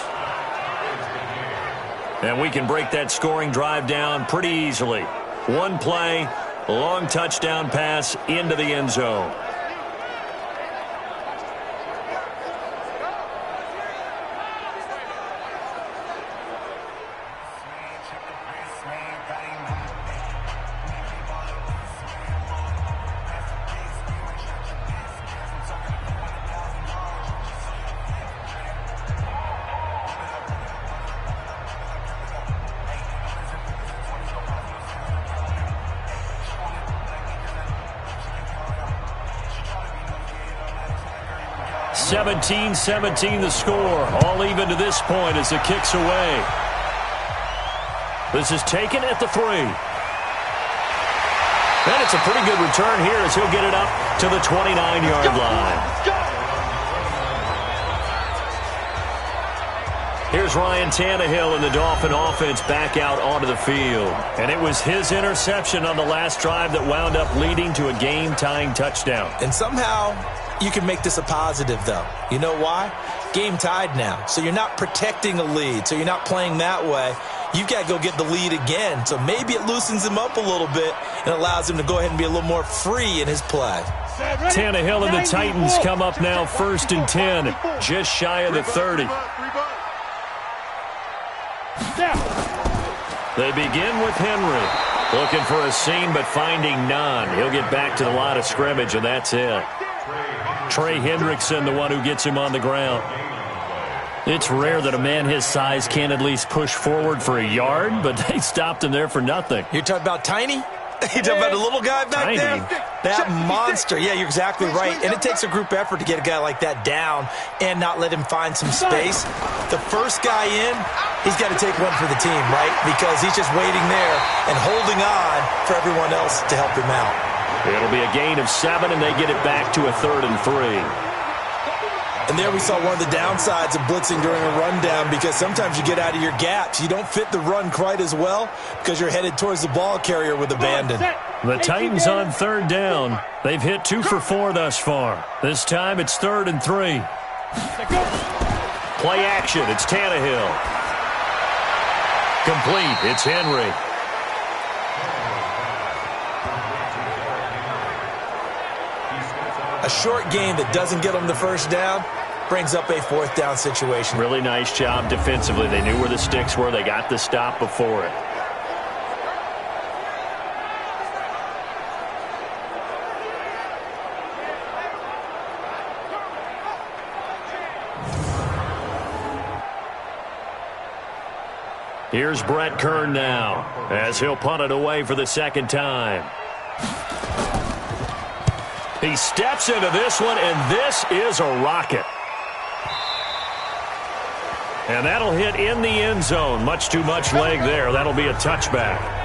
Speaker 2: And we can break that scoring drive down pretty easily. One play, long touchdown pass into the end zone. (17-17) the score. All even to this point as it kicks away. This is taken at the 3. And it's a pretty good return here as he'll get it up to the 29-yard line. Here's Ryan Tannehill and the Dolphin offense back out onto the field. And it was his interception on the last drive that wound up leading to a game-tying touchdown.
Speaker 3: And somehow you can make this a positive, though. You know why? Game tied now. So you're not protecting a lead. So you're not playing that way. You've got to go get the lead again. So maybe it loosens him up a little bit and allows him to go ahead and be a little more free in his play.
Speaker 2: Tannehill and the Titans come up now 1st and 10, just shy of the 30. They begin with Henry. Looking for a seam, but finding none. He'll get back to the line of scrimmage, and that's it. Trey Hendrickson, the one who gets him on the ground. It's rare that a man his size can't at least push forward for a yard, but they stopped him there for nothing.
Speaker 3: You're talking about Tiny? You're talking about the little guy back there? That monster. Yeah, you're exactly right. And it takes a group effort to get a guy like that down and not let him find some space. The first guy in, he's got to take one for the team, right? Because he's just waiting there and holding on for everyone else to help him out.
Speaker 2: It'll be a gain of 7, and they get it back to a 3rd and 3.
Speaker 3: And there we saw one of the downsides of blitzing during a rundown, because sometimes you get out of your gaps. You don't fit the run quite as well because you're headed towards the ball carrier with abandon.
Speaker 2: The Titans on 3rd down. They've hit 2 for 4 thus far. This time it's 3rd and 3. Play action. It's Tannehill. Complete. It's Henry.
Speaker 3: A short game that doesn't get them the first down brings up a 4th down situation.
Speaker 2: Really nice job defensively. They knew where the sticks were. They got the stop before it. Here's Brett Kern now as he'll punt it away for the 2nd time. He steps into this one, and this is a rocket. And that'll hit in the end zone. Much too much leg there. That'll be a touchback.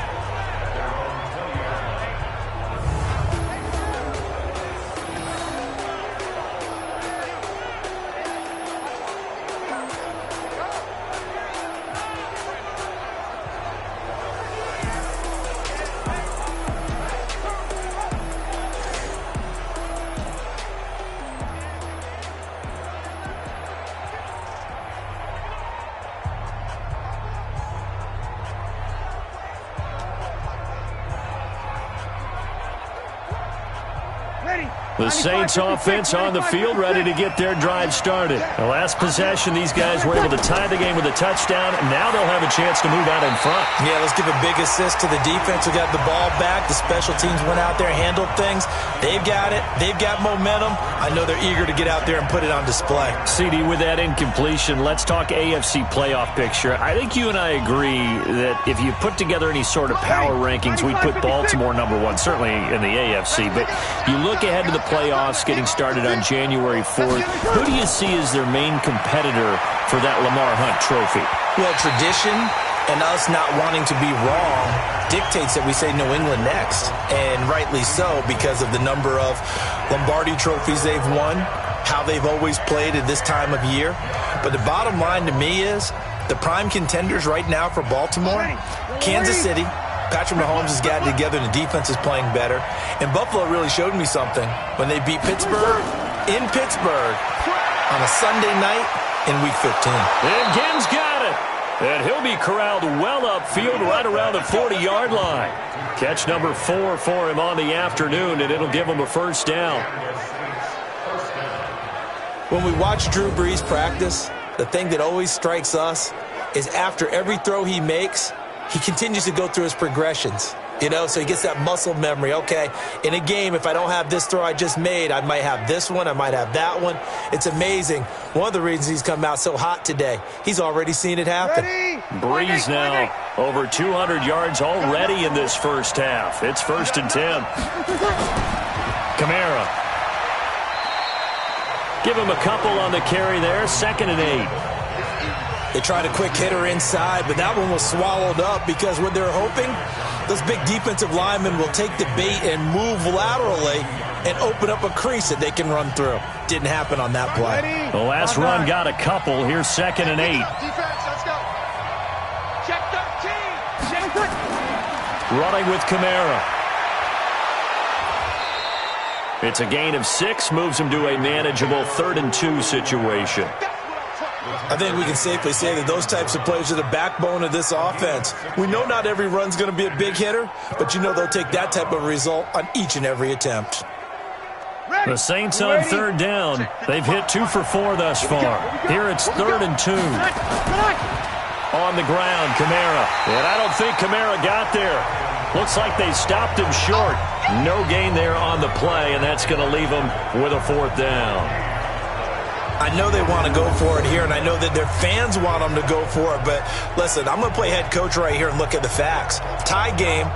Speaker 2: The Saints offense on the field, ready to get their drive started. The last possession, these guys were able to tie the game with a touchdown, and now they'll have a chance to move out in front.
Speaker 3: Yeah, let's give a big assist to the defense who got the ball back. The special teams went out there, handled things. They've got it. They've got momentum. I know they're eager to get out there and put it on display.
Speaker 2: CD, with that incompletion, let's talk AFC playoff picture. I think you and I agree that if you put together any sort of power rankings, we'd put Baltimore number one, certainly in the AFC. But you look ahead to the playoffs getting started on January 4th. Who do you see as their main competitor for that Lamar Hunt trophy?
Speaker 3: Well, tradition and us not wanting to be wrong dictates that we say New England next. And rightly so, because of the number of Lombardi trophies they've won, how they've always played at this time of year. But the bottom line to me is the prime contenders right now for Baltimore, Kansas City. Patrick Mahomes has gotten together and the defense is playing better. And Buffalo really showed me something when they beat Pittsburgh in Pittsburgh on a Sunday night in Week 15.
Speaker 2: And Gibbs got it. And he'll be corralled well upfield right around the 40-yard line. Catch number 4 for him on the afternoon, and it'll give him a first down.
Speaker 3: When we watch Drew Brees practice, the thing that always strikes us is after every throw he makes, he continues to go through his progressions, you know, so he gets that muscle memory. Okay, in a game, if I don't have this throw I just made, I might have this one, I might have that one. It's amazing. One of the reasons he's come out so hot today, he's already seen it happen.
Speaker 2: Brees now over 200 yards already in this first half. It's 1st and 10. Kamara. Give him a couple on the carry there. 2nd and 8.
Speaker 3: They tried a quick hitter inside, but that one was swallowed up because what they're hoping, those big defensive linemen will take the bait and move laterally and open up a crease that they can run through. Didn't happen on that play.
Speaker 2: The last run got a couple. Here's 2nd and 8.
Speaker 5: Defense, let's go. Check 13. Check 13.
Speaker 2: Running with Kamara. It's a gain of 6, moves him to a manageable 3rd and 2 situation.
Speaker 3: I think we can safely say that those types of plays are the backbone of this offense. We know not every run's going to be a big hitter, but you know they'll take that type of result on each and every attempt.
Speaker 2: The Saints on 3rd down. They've hit 2 for 4 thus far. Here it's 3rd and 2. On the ground, Kamara. And I don't think Kamara got there. Looks like they stopped him short. No gain there on the play, and that's going to leave him with a 4th down.
Speaker 3: I know they want to go for it here, and I know that their fans want them to go for it, but listen, I'm going to play head coach right here and look at the facts. Tie game,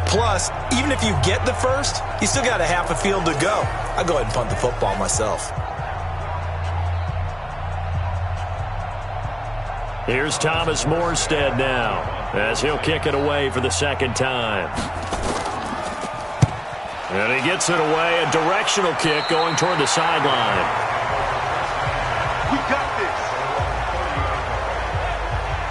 Speaker 3: plus, even if you get the first, you still got a half a field to go. I'll go ahead and punt the football myself.
Speaker 2: Here's Thomas Morstead now, as he'll kick it away for the 2nd time. And he gets it away, a directional kick going toward the sideline.
Speaker 5: We got this.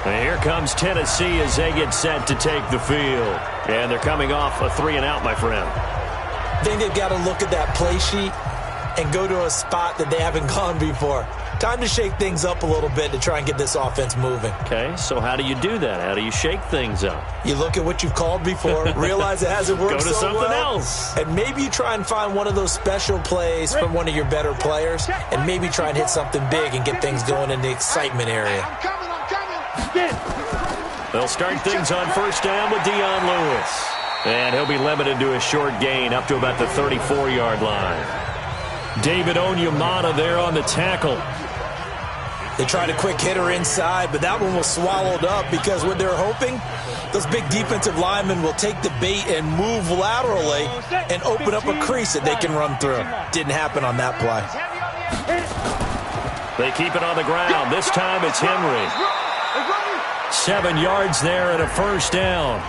Speaker 2: And here comes Tennessee as they get set to take the field. And they're coming off a 3-and-out, my friend.
Speaker 3: I think they've got to look at that play sheet and go to a spot that they haven't gone before. Time to shake things up a little bit to try and get this offense moving.
Speaker 2: Okay, so how do you do that? How do you shake things up?
Speaker 3: You look at what you've called before, realize it hasn't worked so well.
Speaker 2: Go to something else.
Speaker 3: And maybe you try and find one of those special plays from one of your better players, and maybe try and hit something big and get things going in the excitement area.
Speaker 5: I'm coming.
Speaker 2: They'll start things on 1st down with Dion Lewis. And he'll be limited to a short gain up to about the 34-yard line. David Onyemata there on the tackle.
Speaker 3: They tried a quick hitter inside, but that one was swallowed up because what they're hoping, those big defensive linemen will take the bait and move laterally and open up a crease that they can run through. Didn't happen on that play.
Speaker 2: They keep it on the ground. This time it's Henry. 7 yards there and a first down.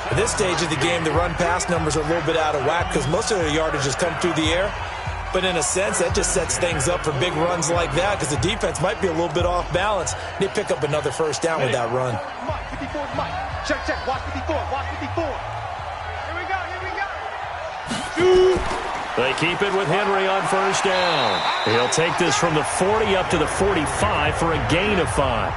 Speaker 3: At this stage of the game, the run-pass numbers are a little bit out of whack because most of their yardage has come through the air. But in a sense, that just sets things up for big runs like that because the defense might be a little bit off balance. They pick up another first down with that run.
Speaker 5: Mike, 54, Mike. Check, watch 54, watch 54. Here we go.
Speaker 2: They keep it with Henry on first down. He'll take this from the 40 up to the 45 for a gain of 5.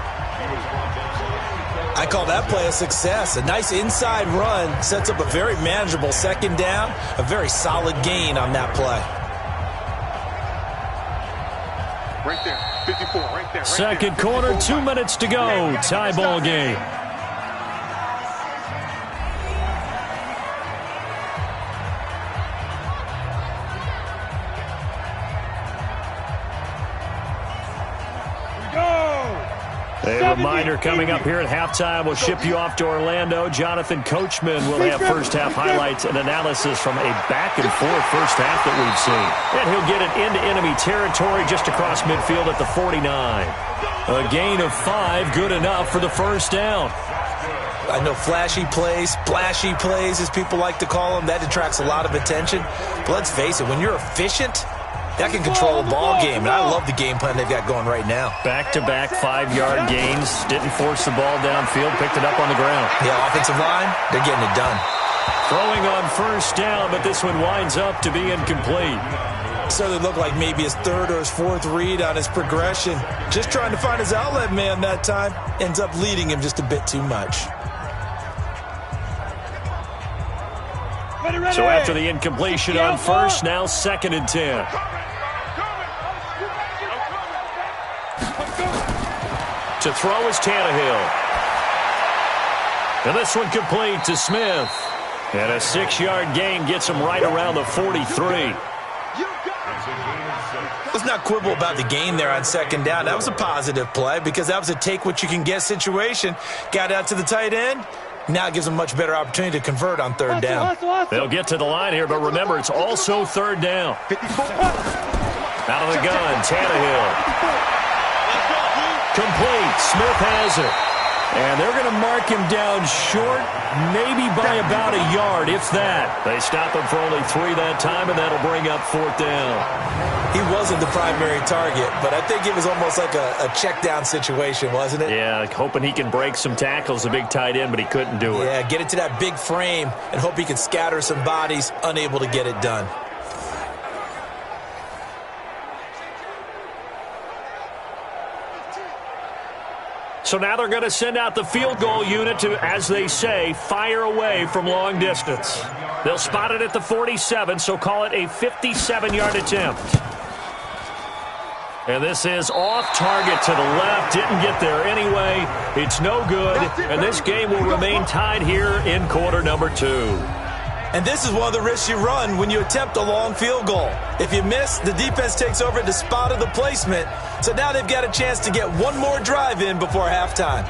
Speaker 3: I call that play a success. A nice inside run sets up a very manageable second down, a very solid gain on that play.
Speaker 5: Right there, 54, right there.
Speaker 2: Second quarter, 2 minutes to go. Tie ball game. A reminder coming up here at halftime. We'll ship you off to Orlando. Jonathan Coachman will have first-half highlights and analysis from a back-and-forth first half that we've seen. And he'll get it into enemy territory just across midfield at the 49. A gain of 5, good enough for the first down.
Speaker 3: I know flashy plays, splashy plays, as people like to call them, that attracts a lot of attention. But let's face it, when you're efficient, that can control a ball game, and I love the game plan they've got going right now.
Speaker 2: Back-to-back 5-yard gains. Didn't force the ball downfield. Picked it up on the ground.
Speaker 3: The offensive line, they're getting it done.
Speaker 2: Throwing on first down, but this one winds up to be incomplete.
Speaker 3: So it looked like maybe his third or his fourth read on his progression. Just trying to find his outlet man that time. Ends up leading him just a bit too much.
Speaker 2: So after the incompletion on first, now 2nd and 10. To throw is Tannehill. And this one complete to Smith. And a 6-yard gain gets him right around the 43.
Speaker 3: Let's not quibble about the gain there on second down. That was a positive play because that was a take-what-you-can-get situation. Got out to the tight end. Now it gives them a much better opportunity to convert on third down.
Speaker 2: They'll get to the line here, but remember, it's also third down. Out of the gun, Tannehill. Complete. Smith has it. And they're going to mark him down short, maybe by about a yard, if that. They stop him for only 3 that time, and that'll bring up 4th down.
Speaker 3: He wasn't the primary target, but I think it was almost like a check down situation, wasn't it?
Speaker 2: Yeah, hoping he can break some tackles, a big tight end, but he couldn't do it.
Speaker 3: Yeah, get it to that big frame and hope he can scatter some bodies, unable to get it done.
Speaker 2: So now they're going to send out the field goal unit to, as they say, fire away from long distance. They'll spot it at the 47, so call it a 57-yard attempt. And this is off target to the left. Didn't get there anyway. It's no good. And this game will remain tied here in quarter number 2.
Speaker 3: And this is one of the risks you run when you attempt a long field goal. If you miss, the defense takes over at the spot of the placement. So now they've got a chance to get one more drive in before halftime.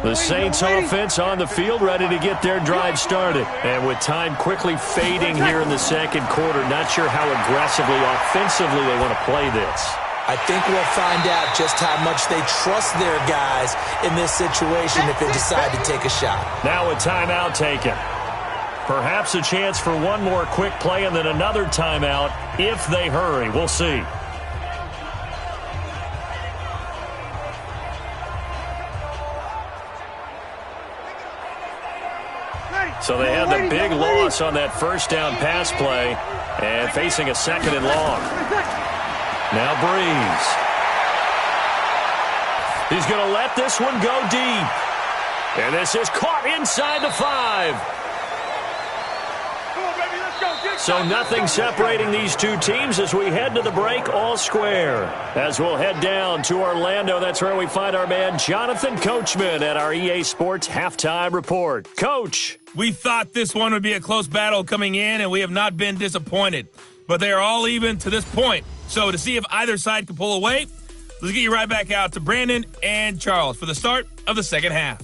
Speaker 2: The Saints offense on the field, ready to get their drive started. And with time quickly fading here in the second quarter, not sure how aggressively, offensively they want to play this.
Speaker 3: I think we'll find out just how much they trust their guys in this situation if they decide to take a shot.
Speaker 2: Now a timeout taken. Perhaps a chance for one more quick play and then another timeout if they hurry. We'll see. So they had the big loss on that first down pass play and facing a 2nd and long. Now Breeze. He's going to let this one go deep. And this is caught inside the 5.
Speaker 5: Come on, baby, let's
Speaker 2: So nothing separating these two teams as we head to the break, all square. As we'll head down to Orlando, that's where we find our man Jonathan Coachman at our EA Sports Halftime Report. Coach.
Speaker 1: We thought this one would be a close battle coming in, and we have not been disappointed. But they are all even to this point. So to see if either side can pull away, let's get you right back out to Brandon and Charles for the start of the second half.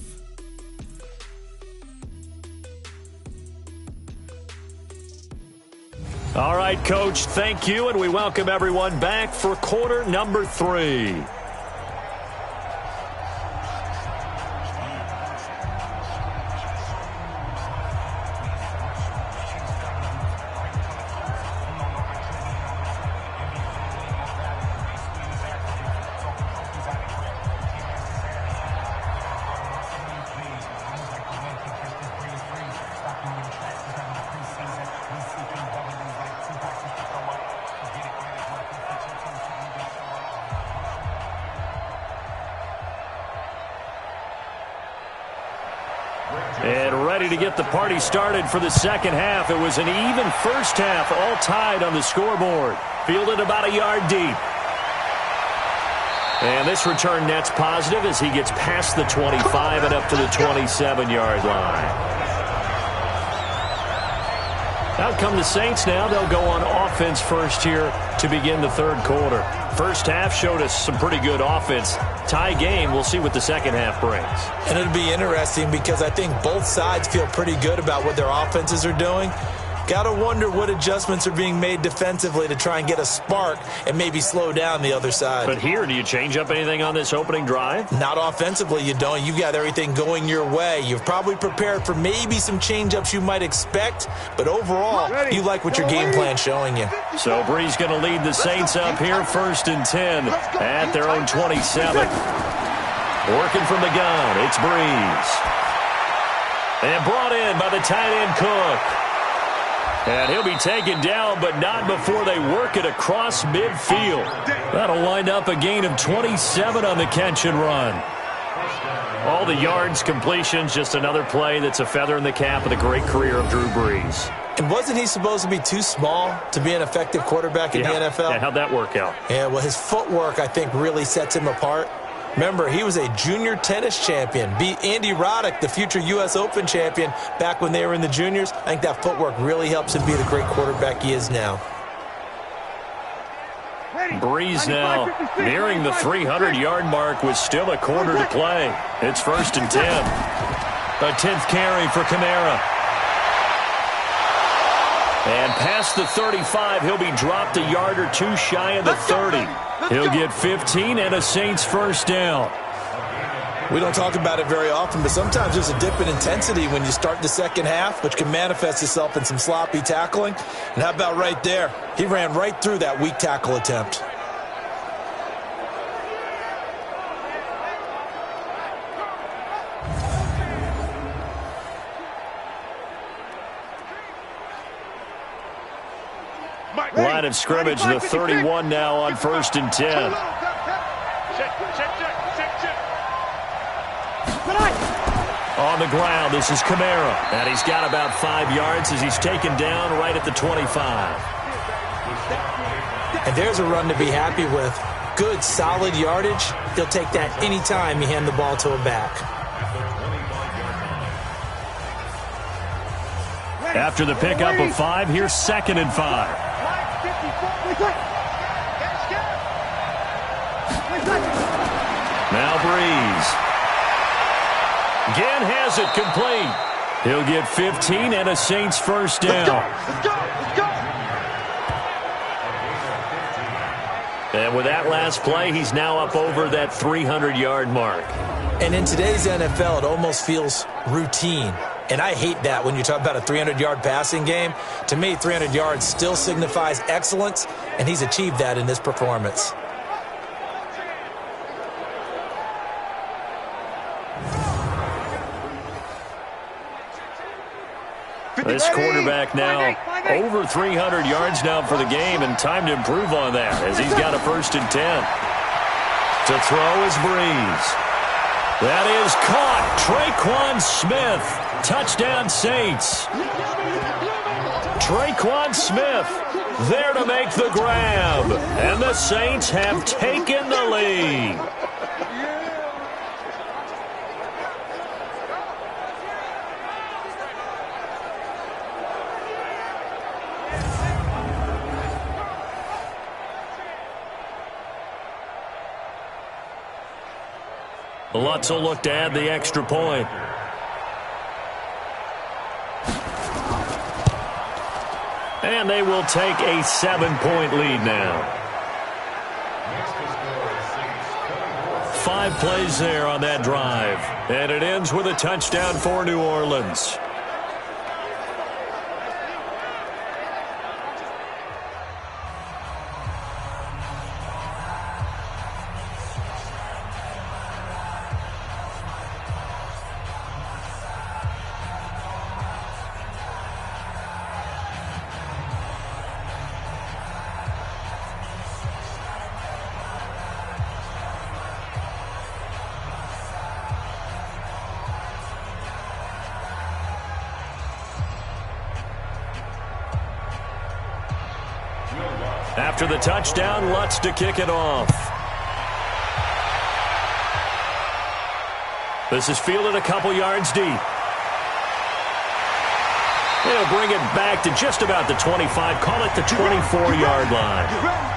Speaker 2: All right, Coach, thank you, and we welcome everyone back for quarter number 3. And ready to get the party started for the second half. It was an even first half, all tied on the scoreboard. Fielded about a yard deep. And this return net's positive as he gets past the 25 and up to the 27-yard line. Out come the Saints now. They'll go on offense first here to begin the third quarter. First half showed us some pretty good offense. Tie game, we'll see what the second half brings.
Speaker 3: And it'll be interesting because I think both sides feel pretty good about what their offenses are doing. Got to wonder what adjustments are being made defensively to try and get a spark and maybe slow down the other side.
Speaker 2: But here, do you change up anything on this opening drive?
Speaker 3: Not offensively, you don't. You've got everything going your way. You've probably prepared for maybe some change-ups you might expect, but overall, you like what your game plan's showing you.
Speaker 2: So Brees going to lead the Saints up here, 1st and 10 at their own 27. Working from the gun, it's Brees. And brought in by the tight end Cook. And he'll be taken down, but not before they work it across midfield. That'll wind up a gain of 27 on the catch and run. All the yards, completions, just another play that's a feather in the cap of the great career of Drew Brees.
Speaker 3: And wasn't he supposed to be too small to be an effective quarterback in the NFL?
Speaker 2: Yeah, how'd that work out?
Speaker 3: Yeah, well, his footwork, I think, really sets him apart. Remember, he was a junior tennis champion, beat Andy Roddick, the future U.S. Open champion, back when they were in the juniors. I think that footwork really helps him be the great quarterback he is now.
Speaker 2: Brees now nearing the 300-yard mark with still a quarter to play. It's 1st and 10. A 10th carry for Kamara. And past the 35, he'll be dropped a yard or two shy of the 30. He'll get 15 and a Saints first down.
Speaker 3: We don't talk about it very often, but sometimes there's a dip in intensity when you start the second half, which can manifest itself in some sloppy tackling. And how about right there? He ran right through that weak tackle attempt.
Speaker 2: Line of scrimmage, the 31 now on 1st and 10. On the ground, this is Kamara. And he's got about 5 yards as he's taken down right at the 25.
Speaker 3: And there's a run to be happy with. Good, solid yardage. He'll take that anytime you hand the ball to a back.
Speaker 2: After the pickup of 5, here's 2nd and 5. Now Brees. Again has it complete. He'll get 15 and a Saints first down. And with that last play, he's now up over that 300-yard mark.
Speaker 3: And in today's NFL, it almost feels routine. And I hate that when you talk about a 300-yard passing game. To me, 300 yards still signifies excellence, and he's achieved that in this performance.
Speaker 2: This quarterback now over 300 yards now for the game, and time to improve on that as he's got a 1st and 10. To throw is Brees. That is caught. Traquan Smith. Touchdown Saints. Traquan Smith there to make the grab. And the Saints have taken the lead. Lutz will look to add the extra point. And they will take a 7-point lead now. 5 plays there on that drive. And it ends with a touchdown for New Orleans. After the touchdown, Lutz to kick it off. This is fielded a couple yards deep. They'll bring it back to just about the 25, call it the 24-yard line.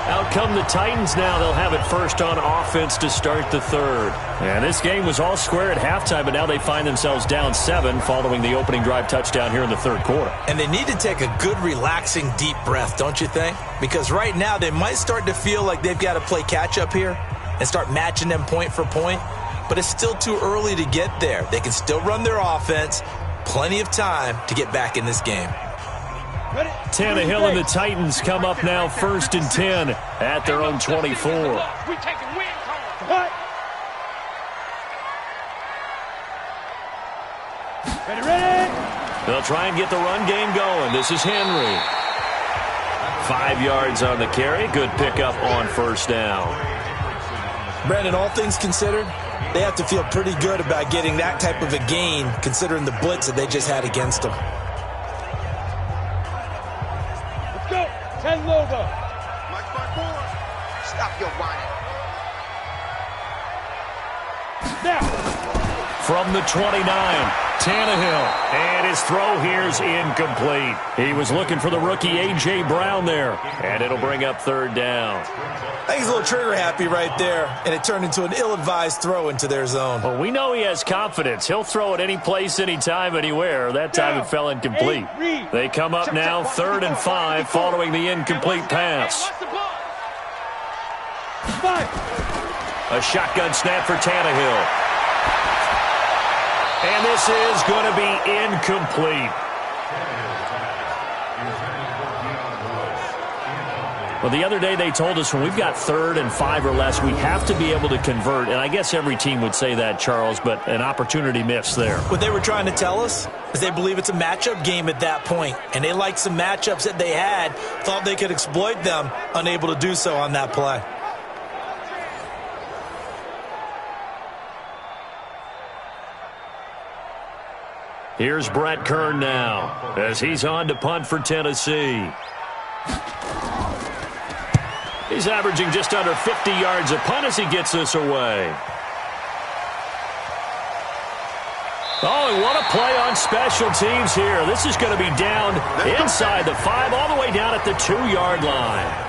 Speaker 2: Out come the Titans now. They'll have it first on offense to start the third. And this game was all square at halftime, but now they find themselves down 7 following the opening drive touchdown here in the third quarter. And they need to take a good, relaxing, deep breath, don't you think? Because right now they might start to feel like they've got to play catch-up here and start matching them point for point. But it's still too early to get there. They can still run their offense. Plenty of time to get back in this game. Tannehill and the Titans come up now 1st and 10 at their own 24. They'll try and get the run game going. This is Henry. 5 yards on the carry. Good pickup on first down.
Speaker 3: Brandon, all things considered, they have to feel pretty good about getting that type of a gain considering the blitz that they just had against them.
Speaker 5: 10 Lobo. Stop your whining. Now.
Speaker 2: From the 29, Tannehill. And his throw here's incomplete. He was looking for the rookie A.J. Brown there. And it'll bring up third down.
Speaker 3: I think he's a little trigger happy right there. And it turned into an ill-advised throw into their zone.
Speaker 2: Well, we know he has confidence. He'll throw it any place, anytime, anywhere. That time it fell incomplete. They come up now 3rd and 5 following the incomplete pass. A shotgun snap for Tannehill. And this is going to be incomplete. Well, the other day they told us when we've got 3rd and 5 or less, we have to be able to convert. And I guess every team would say that, Charles, but an opportunity missed there.
Speaker 3: What they were trying to tell us is they believe it's a matchup game at that point. And they liked some matchups that they had, thought they could exploit them, unable to do so on that play.
Speaker 2: Here's Brett Kern now as he's on to punt for Tennessee. He's averaging just under 50 yards a punt as he gets this away. Oh, and what a play on special teams here. This is going to be down inside the 5, all the way down at the 2-yard line.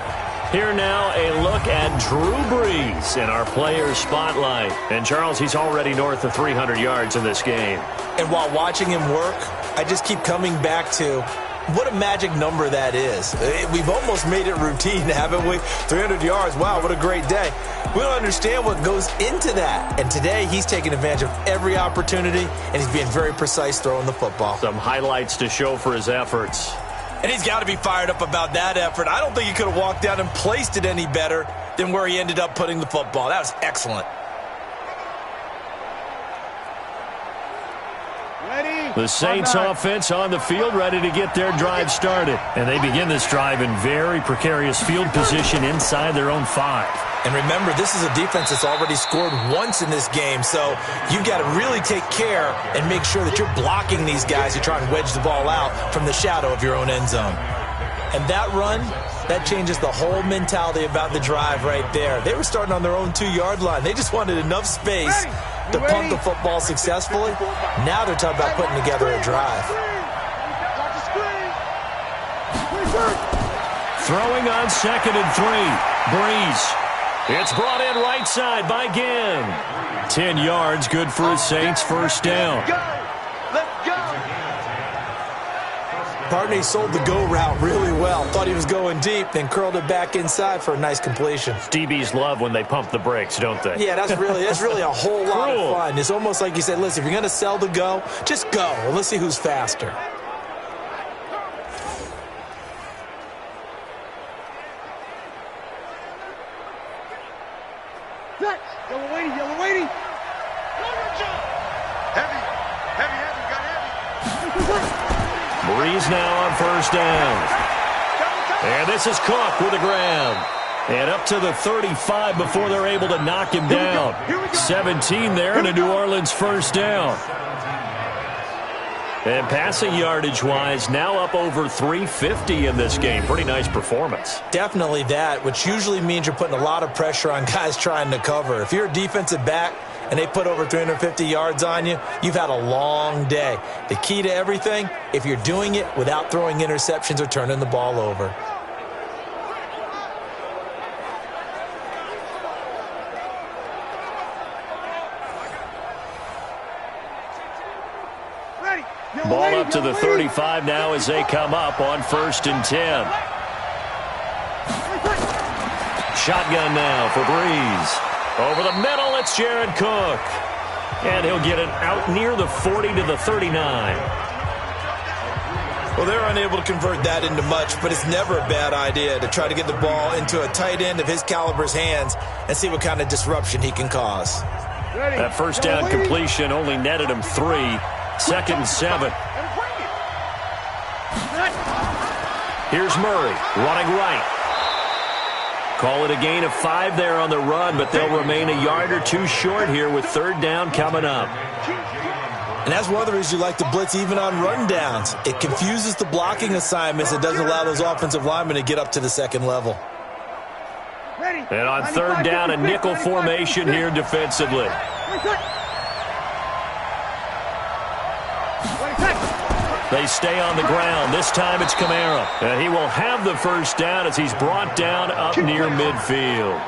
Speaker 2: Here now, a look at Drew Brees in our player spotlight. And, Charles, he's already north of 300 yards in this game.
Speaker 3: And while watching him work, I just keep coming back to what a magic number that is. We've almost made it routine, haven't we? 300 yards, wow, what a great day. We don't understand what goes into that. And today, he's taking advantage of every opportunity, and he's being very precise throwing the football.
Speaker 2: Some highlights to show for his efforts.
Speaker 3: And he's got to be fired up about that effort. I don't think he could have walked down and placed it any better than where he ended up putting the football. That was excellent.
Speaker 2: The Saints offense on the field, ready to get their drive started. And they begin this drive in very precarious field position inside their own 5.
Speaker 3: And remember, this is a defense that's already scored once in this game, so you've got to really take care and make sure that you're blocking these guys who try and wedge the ball out from the shadow of your own end zone. And that run, that changes the whole mentality about the drive right there. They were starting on their own 2-yard line. They just wanted enough space to punt the football successfully. Now they're talking about putting together a drive.
Speaker 2: Throwing on 2nd and 3. Breeze. It's brought in right side by Ginn. 10 yards, good for his Saints, first down.
Speaker 5: Let's go.
Speaker 3: Barney sold the go route really well. Thought he was going deep, then curled it back inside for a nice completion.
Speaker 2: DBs love when they pump the brakes, don't they?
Speaker 3: Yeah, that's really a whole lot of fun. It's almost like you said, listen, if you're going to sell the go, just go. Well, let's see who's faster.
Speaker 5: Yellow waiting, yellow waiting. Heavy, got heavy.
Speaker 2: Breeze now on first down. And this is Cook with the grab. And up to the 35 before they're able to knock him down. 17 there and a New Orleans first down. And passing yardage-wise, now up over 350 in this game. Pretty nice performance.
Speaker 3: Definitely that, which usually means you're putting a lot of pressure on guys trying to cover. If you're a defensive back and they put over 350 yards on you, you've had a long day. The key to everything, if you're doing it without throwing interceptions or turning the ball over.
Speaker 2: Ball up to the 35 now as they come up on 1st and 10. Shotgun now for Breeze. Over the middle, it's Jared Cook. And he'll get it out near the 40 to the 39.
Speaker 3: Well, they're unable to convert that into much, but it's never a bad idea to try to get the ball into a tight end of his caliber's hands and see what kind of disruption he can cause.
Speaker 2: That first down completion only netted him 3. 2nd and 7. Here's Murray running right. Call it a gain of 5 there on the run, but they'll remain a yard or 2 short here with 3rd down coming up.
Speaker 3: And that's one of the reasons you like to blitz even on rundowns. It confuses the blocking assignments. It doesn't allow those offensive linemen to get up to the second level.
Speaker 2: And on 3rd down, a nickel formation here defensively. They stay on the ground. This time it's Kamara. And he will have the first down as he's brought down up near midfield.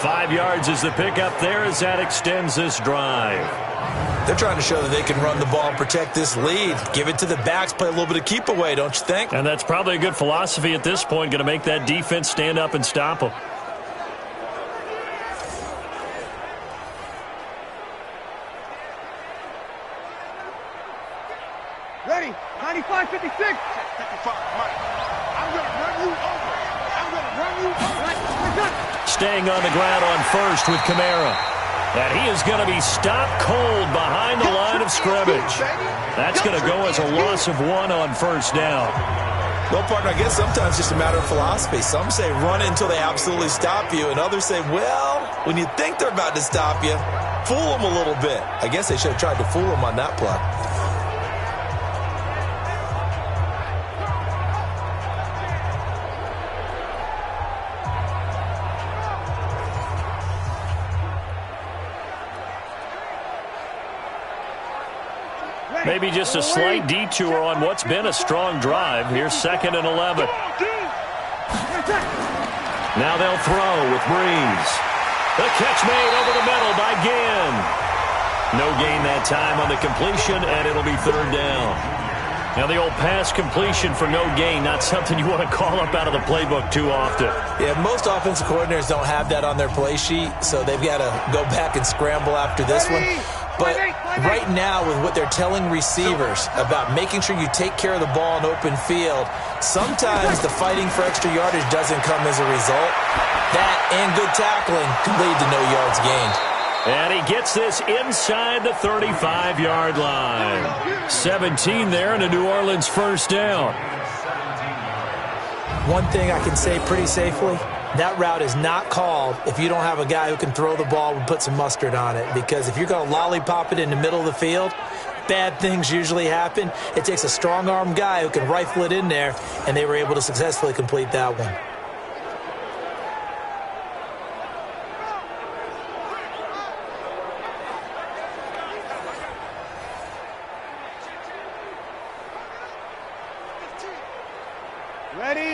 Speaker 2: 5 yards is the pickup there as that extends this drive.
Speaker 3: They're trying to show that they can run the ball and protect this lead. Give it to the backs, play a little bit of keep away, don't you think?
Speaker 2: And that's probably a good philosophy at this point, going to make that defense stand up and stop them.
Speaker 5: Ready, 95, 56. 55, Mike. I'm going to run you over. I'm going to run you over.
Speaker 2: Staying on the ground on 1st with Kamara. And he is going to be stopped cold behind the line of scrimmage. That's going to go as a loss of 1 on 1st down.
Speaker 3: Well, partner, I guess sometimes it's just a matter of philosophy. Some say run it until they absolutely stop you, and others say, well, when you think they're about to stop you, fool them a little bit. I guess they should have tried to fool them on that play.
Speaker 2: Maybe just a slight detour on what's been a strong drive. Here's 2nd and 11. Now they'll throw with Breeze. The catch made over the middle by Ginn. No gain that time on the completion, and it'll be 3rd down. Now the old pass completion for no gain, not something you want to call up out of the playbook too often.
Speaker 3: Yeah, most offensive coordinators don't have that on their play sheet, so they've got to go back and scramble after this one. But right now, with what they're telling receivers about making sure you take care of the ball in open field, sometimes the fighting for extra yardage doesn't come as a result. That and good tackling can lead to no yards gained.
Speaker 2: And he gets this inside the 35-yard line. 17 there and a New Orleans first down.
Speaker 3: One thing I can say pretty safely, that route is not called if you don't have a guy who can throw the ball and put some mustard on it. Because if you're going to lollipop it in the middle of the field, bad things usually happen. It takes a strong-arm guy who can rifle it in there, and they were able to successfully complete that one.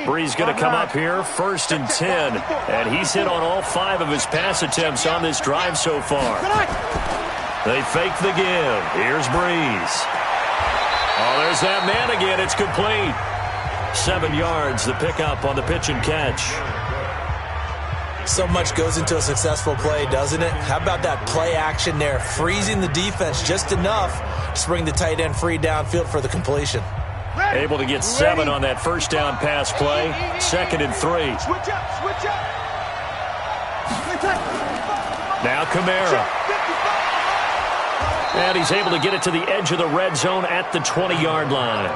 Speaker 2: Bree's going to come up here, 1st and 10. And he's hit on all 5 of his pass attempts on this drive so far. They fake the give. Here's Breeze. Oh, there's that man again. It's complete. 7 yards, the pickup on the pitch and catch.
Speaker 3: So much goes into a successful play, doesn't it? How about that play action there, freezing the defense just enough to bring the tight end free downfield for the completion.
Speaker 2: Able to get 7 on that first down pass play. 2nd and 3.
Speaker 5: Switch up, switch up.
Speaker 2: Now Kamara. And he's able to get it to the edge of the red zone at the 20-yard line.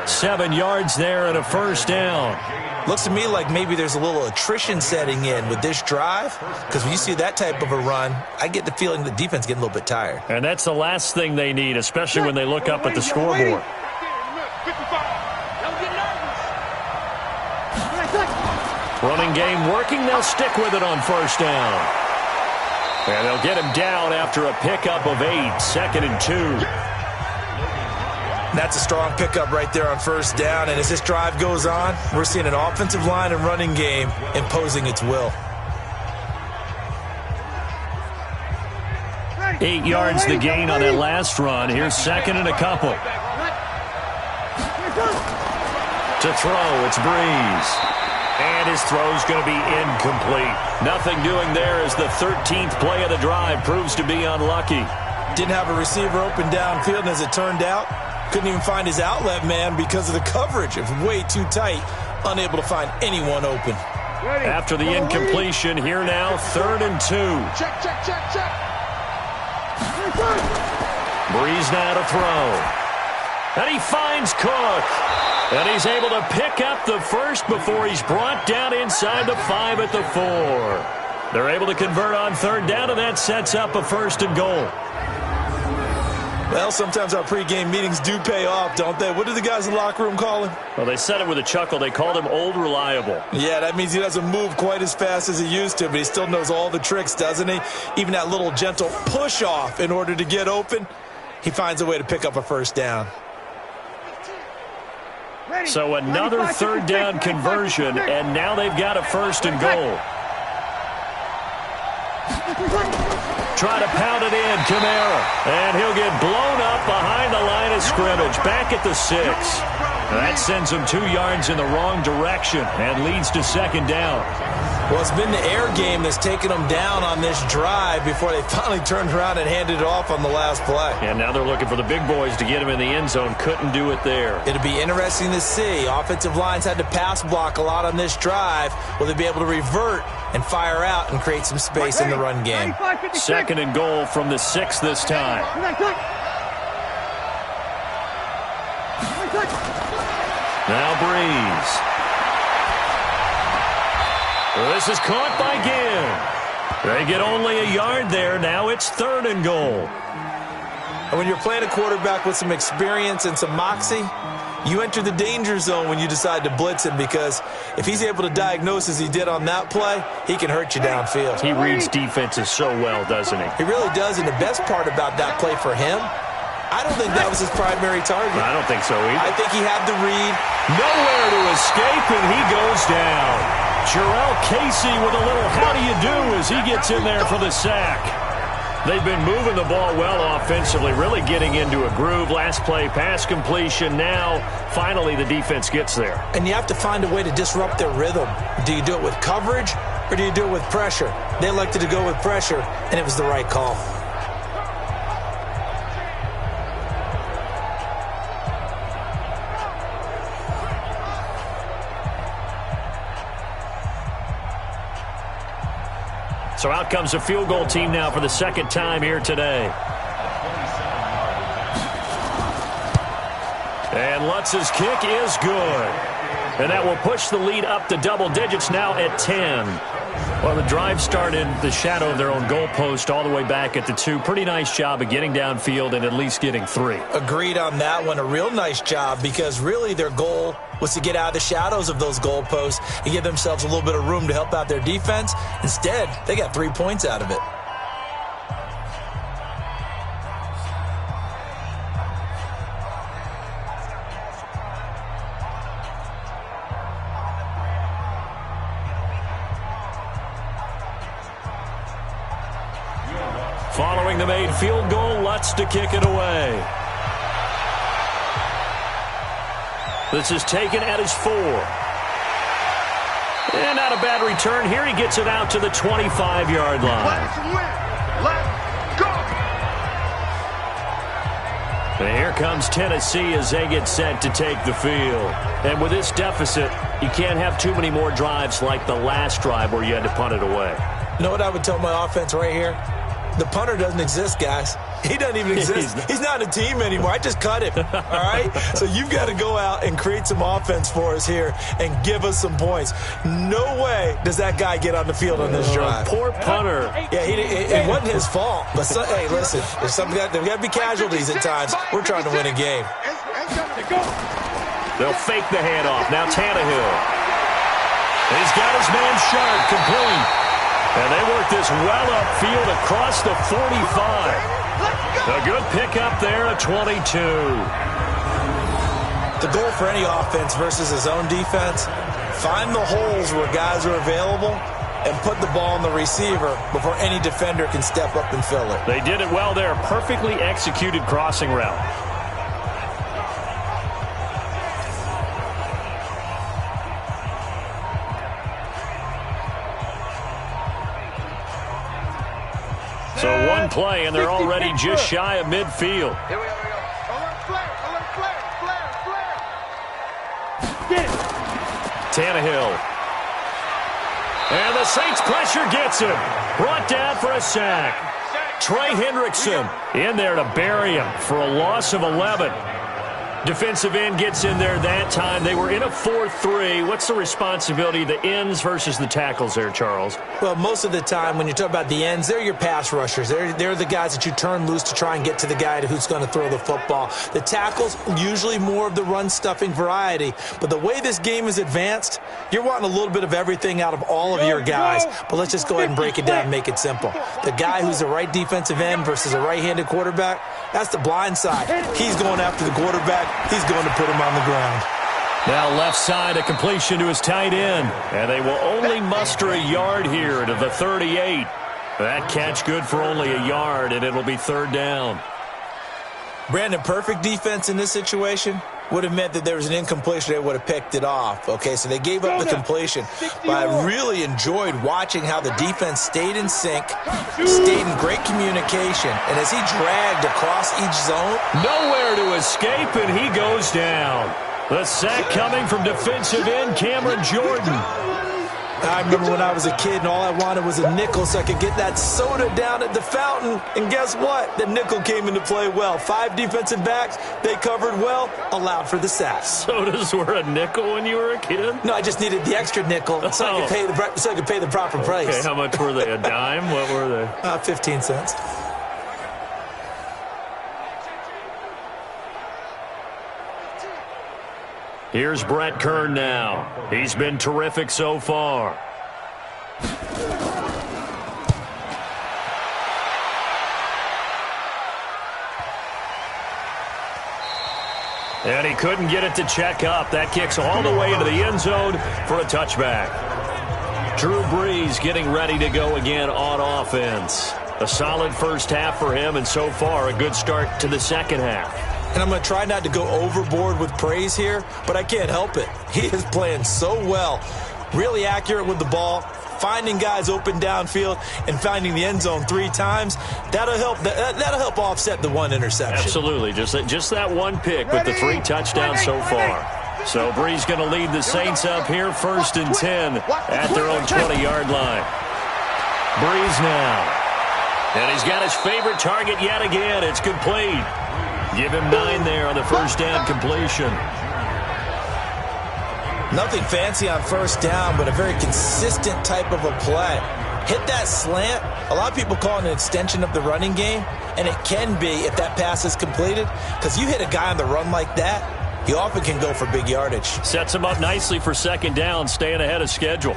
Speaker 2: 7 yards there and a first down.
Speaker 3: Looks to me like maybe there's a little attrition setting in with this drive, because when you see that type of a run, I get the feeling the defense getting a little bit tired.
Speaker 2: And that's the last thing they need, especially when they look up at the scoreboard. Running game working. They'll stick with it on first down. And they'll get him down after a pickup of 8. 2nd and 2.
Speaker 3: That's a strong pickup right there on first down. And as this drive goes on, we're seeing an offensive line and running game imposing its will.
Speaker 2: 8 yards the gain on that last run. Here's 2nd and a couple. To throw, it's Breeze. And his throw's going to be incomplete. Nothing doing there as the 13th play of the drive proves to be unlucky.
Speaker 3: Didn't have a receiver open downfield, and as it turned out, couldn't even find his outlet man because of the coverage. It was way too tight, unable to find anyone open.
Speaker 2: After the incompletion, here now, 3rd and 2.
Speaker 5: Check, check, check, check.
Speaker 2: Breeze now to throw. And he finds Cook. And he's able to pick up the first before he's brought down inside the 5 at the 4. They're able to convert on 3rd down, and that sets up a 1st and goal.
Speaker 3: Well, sometimes our pregame meetings do pay off, don't they? What do the guys in the locker room call him?
Speaker 2: Well, they said it with a chuckle. They called him Old Reliable.
Speaker 3: Yeah, that means he doesn't move quite as fast as he used to, but he still knows all the tricks, doesn't he? Even that little gentle push-off in order to get open, he finds a way to pick up a first down.
Speaker 2: So another 3rd down conversion, and now they've got a 1st and goal. Try to pound it in, Kamara. And he'll get blown up behind the line of scrimmage, back at the 6. That sends him 2 yards in the wrong direction and leads to 2nd down.
Speaker 3: Well, it's been the air game that's taken them down on this drive before they finally turned around and handed it off on the last play.
Speaker 2: And now they're looking for the big boys to get him in the end zone. Couldn't do it there.
Speaker 3: It'll be interesting to see. Offensive lines had to pass block a lot on this drive. Will they be able to revert and fire out and create some space in the run game?
Speaker 2: 2nd and goal from the 6 this time. Now Breeze. This is caught by Gibb. They get only a yard there. Now it's 3rd and goal.
Speaker 3: And when you're playing a quarterback with some experience and some moxie, you enter the danger zone when you decide to blitz him, because if he's able to diagnose as he did on that play, he can hurt you downfield.
Speaker 2: He reads defenses so well, doesn't he?
Speaker 3: He really does, and the best part about that play for him, I don't think that was his primary target.
Speaker 2: I don't think so either.
Speaker 3: I think he had the read.
Speaker 2: Nowhere to escape, and he goes down. Jarrell Casey with a little how do you do as he gets in there for the sack. They've been moving the ball well offensively, really getting into a groove. Last play, pass completion. Now, finally, the defense gets there.
Speaker 3: And you have to find a way to disrupt their rhythm. Do you do it with coverage, or do you do it with pressure? They elected to go with pressure, and it was the right call.
Speaker 2: So out comes a field goal team now for the 2nd time here today. And Lutz's kick is good. And that will push the lead up to double digits now at 10. Well, the drive started the shadow of their own goalpost all the way back at the 2. Pretty nice job of getting downfield and at least getting 3.
Speaker 3: Agreed on that one. A real nice job because really their goal was to get out of the shadows of those goalposts and give themselves a little bit of room to help out their defense. Instead, they got 3 points out of it.
Speaker 2: Following the made field goal, Lutz to kick it away. This is taken at his 4. And not a bad return here. He gets it out to the 25-yard line.
Speaker 5: Let's go!
Speaker 2: And here comes Tennessee as they get set to take the field. And with this deficit, you can't have too many more drives like the last drive where you had to punt it away.
Speaker 3: You know what I would tell my offense right here? The punter doesn't exist, guys. He doesn't even exist. He's not a team anymore. I just cut him, all right? So you've got to go out and create some offense for us here and give us some points. No way does that guy get on the field on this drive.
Speaker 2: Poor punter.
Speaker 3: Yeah, it wasn't his fault. But, hey, listen, there's got to be casualties at times. We're trying to win a game.
Speaker 2: They'll fake the handoff. Now Tannehill. He's got his man Sharp complete. And they work this well upfield across the 45. A good pickup there at 22.
Speaker 3: The goal for any offense versus his own defense, find the holes where guys are available and put the ball on the receiver before any defender can step up and fill it.
Speaker 2: They did it well there. Perfectly executed crossing route. So one play, and they're already just shy of midfield.
Speaker 5: Here we go, here we go. Alert flare, flare. Get it.
Speaker 2: Tannehill. And the Saints pressure gets him. Brought down for a sack. Trey Hendrickson in there to bury him for a loss of 11. Defensive end gets in there that time. They were in a 4-3. What's the responsibility of the ends versus the tackles there, Charles?
Speaker 3: Well, most of the time when you talk about the ends, they're your pass rushers. They're the guys that you turn loose to try and get to the guy who's going to throw the football. The tackles, usually more of the run-stuffing variety. But the way this game is advanced, you're wanting a little bit of everything out of all of your guys. But let's just go ahead and break it down and make it simple. The guy who's the right defensive end versus a right-handed quarterback, that's the blind side. He's going after the quarterback. He's going to put him on the ground.
Speaker 2: Now left side, a completion to his tight end. And they will only muster a yard here to the 38. That catch good for only a yard, and it'll be 3rd down.
Speaker 3: Brandon, perfect defense in this situation would have meant that there was an incompletion. They would have picked it off. Okay, so they gave up the completion. But I really enjoyed watching how the defense stayed in sync, stayed in great communication. And as he dragged across each zone,
Speaker 2: nowhere to escape, and he goes down. The sack coming from defensive end Cameron Jordan.
Speaker 3: I remember when I was a kid and all I wanted was a nickel so I could get that soda down at the fountain. And guess what? The nickel came into play well. 5 defensive backs, they covered well, allowed for the sack.
Speaker 2: Sodas were a nickel when you were a kid?
Speaker 3: No, I just needed the extra nickel so I could pay the proper price.
Speaker 2: Okay, how much were they? A dime? What were they?
Speaker 3: 15 cents.
Speaker 2: Here's Brett Kern now. He's been terrific so far. And he couldn't get it to check up. That kicks all the way into the end zone for a touchback. Drew Brees getting ready to go again on offense. A solid first half for him, and so far a good start to the second half.
Speaker 3: And I'm going to try not to go overboard with praise here, but I can't help it. He is playing so well, really accurate with the ball, finding guys open downfield, and finding the end zone 3 times. That'll help offset the 1 interception.
Speaker 2: Absolutely, just that 1 pick with the 3 touchdowns so far. So Brees going to lead the Saints up here 1st and 10 at their own 20-yard line. Brees now. And he's got his favorite target yet again. It's complete. Give him 9 there on the first down completion.
Speaker 3: Nothing fancy on first down, but a very consistent type of a play. Hit that slant. A lot of people call it an extension of the running game, and it can be if that pass is completed, because you hit a guy on the run like that, he often can go for big yardage.
Speaker 2: Sets him up nicely for second down, staying ahead of schedule.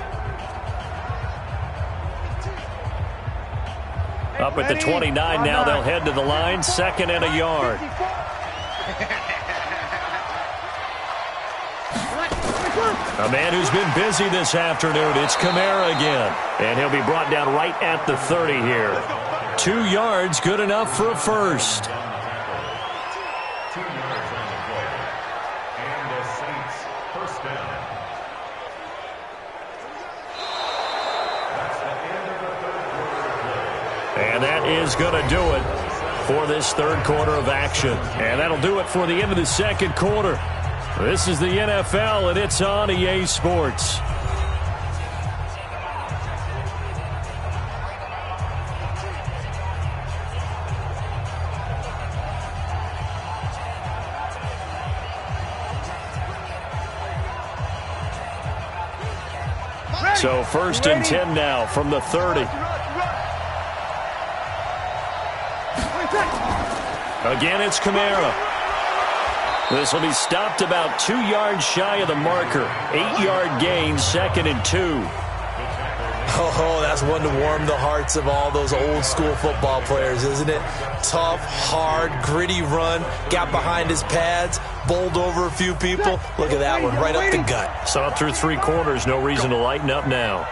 Speaker 2: Up at the 29 now, they'll head to the line, 2nd and a yard. A man who's been busy this afternoon, it's Kamara again. And he'll be brought down right at the 30 here. 2 yards, good enough for a first.
Speaker 6: 2 yards on the play. And the Saints first down. That's the end of the third quarter.
Speaker 2: And that is going to do it for this third quarter of action. And that'll do it for the end of the second quarter. This is the NFL, and it's on EA Sports. So 1st and 10 now from the 30. Again, it's Kamara. This will be stopped about 2 yards shy of the marker. 8-yard gain, 2nd and 2.
Speaker 3: Oh, that's one to warm the hearts of all those old school football players, isn't it? Tough, hard, gritty run. Got behind his pads, bowled over a few people. Look at that one, right up the gut.
Speaker 2: Saw it through 3 quarters. No reason to lighten up now.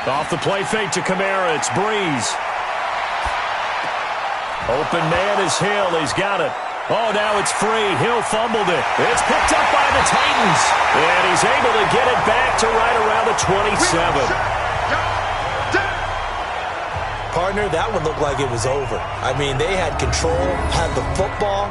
Speaker 2: Off the play fake to Kamara. It's Breeze. Open man is Hill. He's got it. Oh, now it's free. Hill fumbled it. It's picked up by the Titans. And he's able to get it back to right around the 27.
Speaker 3: Partner, that one looked like it was over. I mean, they had control, had the football,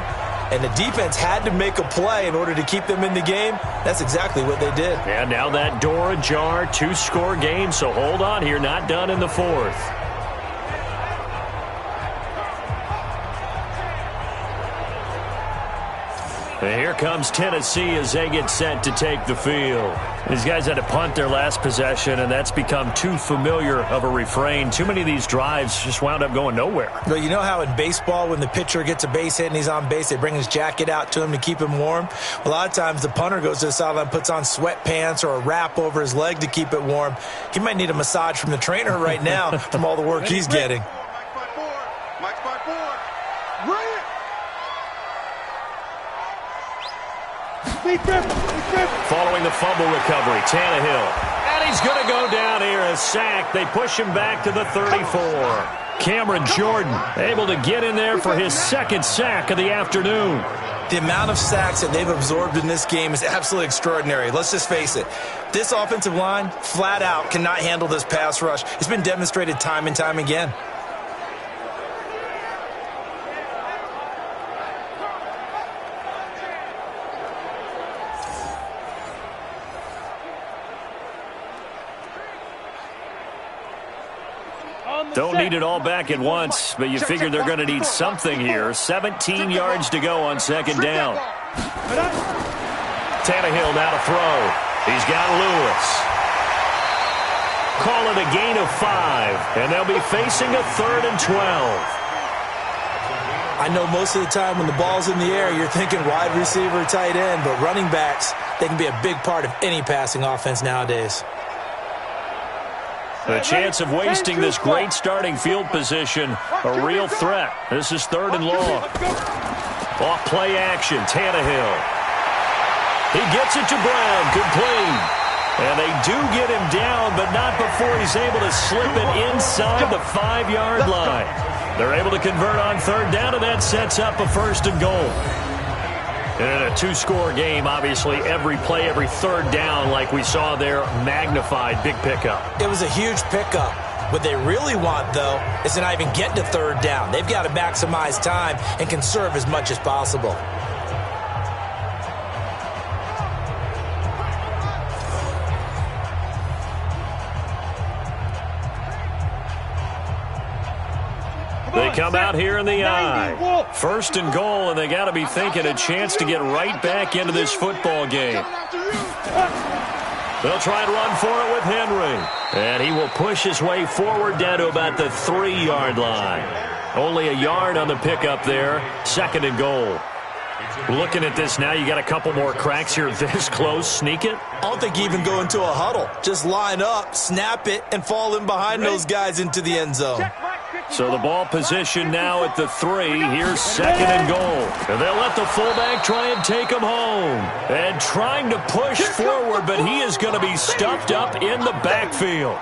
Speaker 3: and the defense had to make a play in order to keep them in the game. That's exactly what they did.
Speaker 2: And now that door ajar, 2-score game. So hold on here. Not done in the 4th. And here comes Tennessee as they get set to take the field. These guys had to punt their last possession, and that's become too familiar of a refrain. Too many of these drives just wound up going nowhere.
Speaker 3: Well, you know how in baseball when the pitcher gets a base hit and he's on base, they bring his jacket out to him to keep him warm? A lot of times the punter goes to the sideline, puts on sweatpants or a wrap over his leg to keep it warm. He might need a massage from the trainer right now from all the work he's getting.
Speaker 5: Mike's by 4. Bring it!
Speaker 2: Following the fumble recovery, Tannehill. And he's going to go down here, a sack. They push him back to the 34. Cameron Jordan able to get in there for his 2nd sack of the afternoon.
Speaker 3: The amount of sacks that they've absorbed in this game is absolutely extraordinary. Let's just face it. This offensive line, flat out, cannot handle this pass rush. It's been demonstrated time and time again.
Speaker 2: Don't need it all back at once, but you figure they're going to need something here. 17 yards to go on 2nd down. Tannehill now to throw. He's got Lewis. Call it a gain of 5, and they'll be facing a 3rd and 12.
Speaker 3: I know most of the time when the ball's in the air, you're thinking wide receiver, tight end, but running backs, they can be a big part of any passing offense nowadays.
Speaker 2: The chance of wasting this great starting field position, a real threat. This is 3rd and long. Off play action, Tannehill. He gets it to Brown, complete. And they do get him down, but not before he's able to slip it inside the 5-yard line. They're able to convert on 3rd down, and that sets up a 1st and goal. And a 2-score game, obviously, every play, every 3rd down, like we saw there, magnified, big pickup.
Speaker 3: It was a huge pickup. What they really want, though, is to not even get to 3rd down. They've got to maximize time and conserve as much as possible.
Speaker 2: They come out here in the I. First and goal, and they got to be thinking a chance to get right back into this football game. They'll try and run for it with Henry. And he will push his way forward down to about the 3-yard line. Only a yard on the pickup there. Second and goal. Looking at this now, you got a couple more cracks here this close. Sneak it?
Speaker 3: I don't think you even go into a huddle. Just line up, snap it, and fall in behind those guys into the end zone.
Speaker 2: So the ball position now at the 3. Here's second and goal. And they'll let the fullback try and take him home. And trying to push forward, but he is going to be stuffed up in the backfield.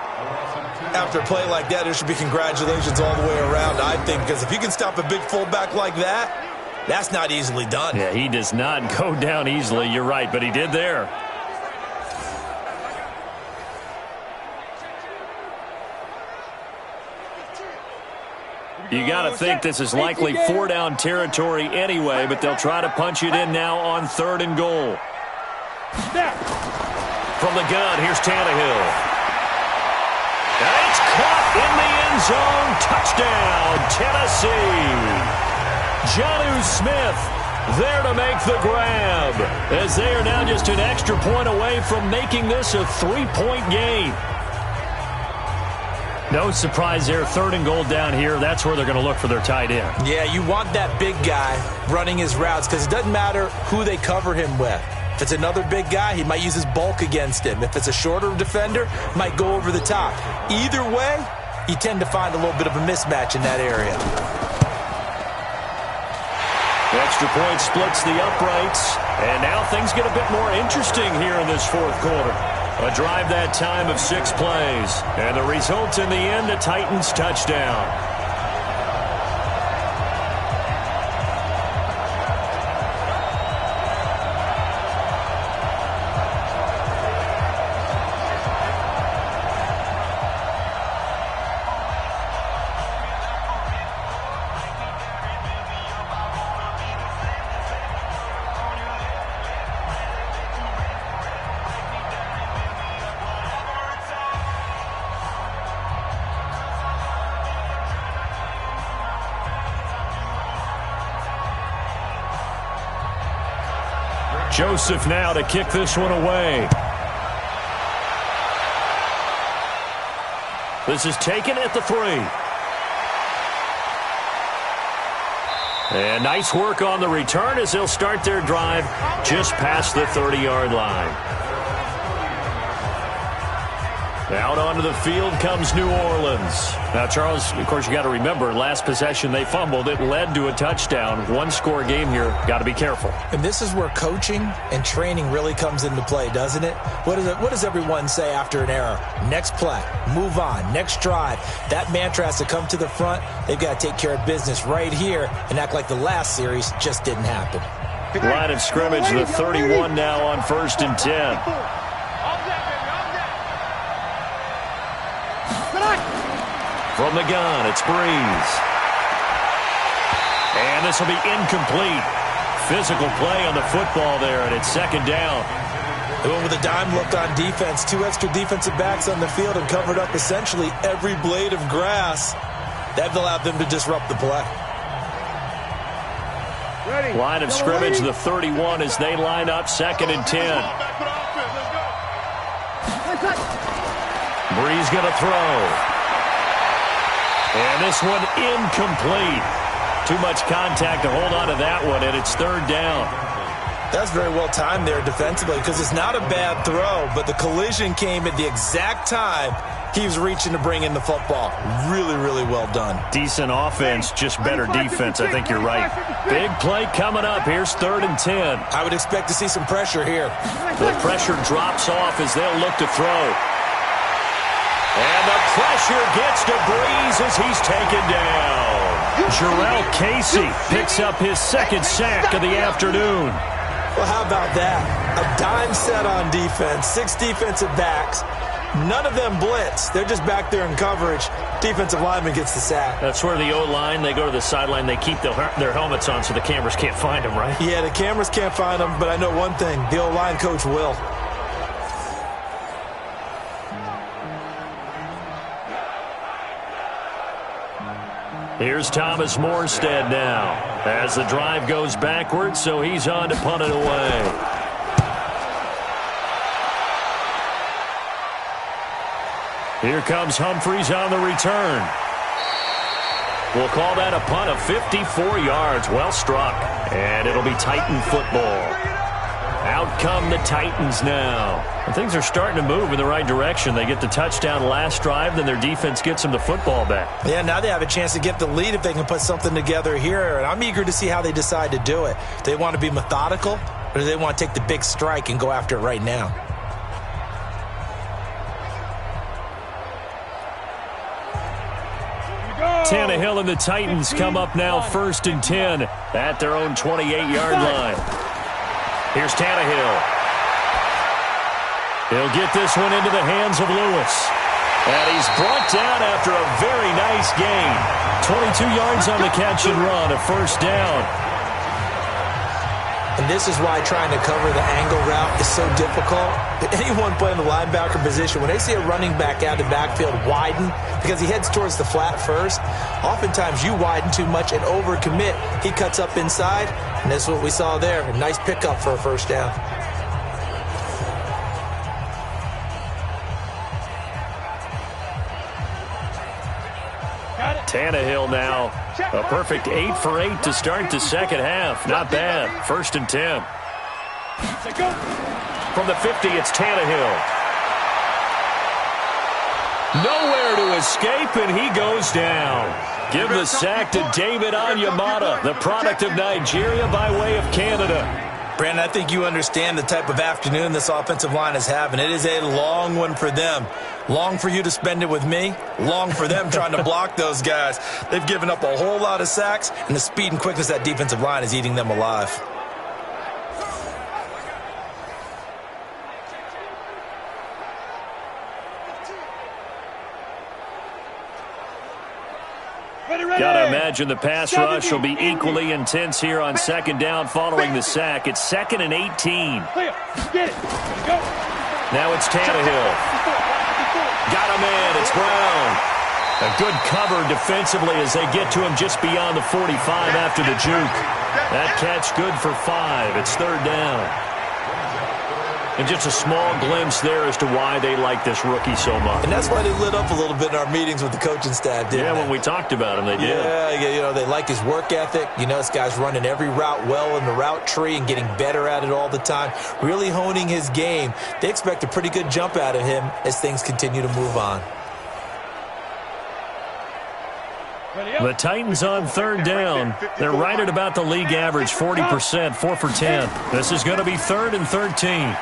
Speaker 3: After a play like that, there should be congratulations all the way around, I think, because if you can stop a big fullback like that, that's not easily done.
Speaker 2: Yeah, he does not go down easily. You're right, but he did there. You got to think this is likely 4-down territory anyway, but they'll try to punch it in now on third and goal. From the gun, here's Tannehill. And it's caught in the end zone. Touchdown, Tennessee. Jonnu Smith there to make the grab, as they are now just an extra point away from making this a 3-point game. No surprise there. Third and goal down here. That's where they're going to look for their tight end.
Speaker 3: Yeah, you want that big guy running his routes because it doesn't matter who they cover him with. If it's another big guy, he might use his bulk against him. If it's a shorter defender, might go over the top. Either way, you tend to find a little bit of a mismatch in that area.
Speaker 2: The extra point splits the uprights, and now things get a bit more interesting here in this fourth quarter. A drive that time of 6 plays, and the result in the end, a Titans touchdown. Joseph now to kick this one away. This is taken at the 3. And nice work on the return as they'll start their drive just past the 30-yard line. Out onto the field comes New Orleans. Now, Charles, of course, you got to remember, last possession they fumbled. It led to a touchdown. One-score game here. Got to be careful.
Speaker 3: And this is where coaching and training really comes into play, doesn't it? What does everyone say after an error? Next play, move on, next drive. That mantra has to come to the front. They've got to take care of business right here and act like the last series just didn't happen.
Speaker 2: Line of scrimmage, the 31 now on 1st and 10. From the gun, it's Breeze. And this will be incomplete. Physical play on the football there, and it's second down.
Speaker 3: They went with a dime look on defense. 2 extra defensive backs on the field and covered up essentially every blade of grass. That allowed them to disrupt the play.
Speaker 2: Line of scrimmage, the 31 as they line up 2nd and 10. Breeze going to throw. And this one incomplete. Too much contact to hold on to that one, and it's 3rd down.
Speaker 3: That's very well timed there defensively because it's not a bad throw, but the collision came at the exact time he was reaching to bring in the football. Really, really well done.
Speaker 2: Decent offense, just better defense. I think you're right. Big play coming up. Here's 3rd and 10.
Speaker 3: I would expect to see some pressure here.
Speaker 2: The pressure drops off as they'll look to throw. And the pressure gets to Breeze as he's taken down. Jarrell Casey picks up his 2nd sack of the afternoon.
Speaker 3: Well, how about that? A dime set on defense, 6 defensive backs. None of them blitz. They're just back there in coverage. Defensive lineman gets the sack.
Speaker 2: That's where the O-line, they go to the sideline, they keep their helmets on so the cameras can't find them, right?
Speaker 3: Yeah, the cameras can't find them, but I know one thing. The O-line coach will.
Speaker 2: Here's Thomas Morstead now as the drive goes backwards, so he's on to punt it away. Here comes Humphries on the return. We'll call that a punt of 54 yards. Well struck. And it'll be Titan football. Out come the Titans now. And things are starting to move in the right direction. They get the touchdown last drive, then their defense gets them the football back.
Speaker 3: Yeah, now they have a chance to get the lead if they can put something together here. And I'm eager to see how they decide to do it. Do they want to be methodical, or do they want to take the big strike and go after it right now?
Speaker 2: Tannehill and the Titans come up now 1st and 10 at their own 28-yard line. Here's Tannehill. He'll get this one into the hands of Lewis. And he's brought down after a very nice gain. 22 yards on the catch and run, a first down.
Speaker 3: And this is why trying to cover the angle route is so difficult. Anyone playing the linebacker position, when they see a running back out of the backfield widen, because he heads towards the flat first, oftentimes you widen too much and overcommit. He cuts up inside, and that's what we saw there. A nice pickup for a first down.
Speaker 2: Tannehill now, a perfect 8 for 8 to start the second half. Not bad. 1st and 10. From the 50, it's Tannehill. Nowhere to escape, and he goes down. Give the sack to David Onyemata, the product of Nigeria by way of Canada.
Speaker 3: Brandon, I think you understand the type of afternoon this offensive line is having. It is a long one for them. Long for you to spend it with me. Long for them trying to block those guys. They've given up a whole lot of sacks, and the speed and quickness of that defensive line is eating them alive.
Speaker 2: Gotta imagine the pass rush will be equally intense here on second down following the sack. It's 2nd and 18. Now it's Tannehill. Got a man. It's Brown. A good cover defensively as they get to him just beyond the 45 after the juke. That catch good for 5. It's 3rd down. And just a small glimpse there as to why they like this rookie so much.
Speaker 3: And that's why they lit up a little bit in our meetings with the coaching staff, didn't they?
Speaker 2: When we talked about him, they did.
Speaker 3: Yeah, they like his work ethic. This guy's running every route well in the route tree and getting better at it all the time, really honing his game. They expect a pretty good jump out of him as things continue to move on.
Speaker 2: The Titans on 3rd down. They're right at about the league average, 40%, 4 for 10. This is going to be 3rd and 13.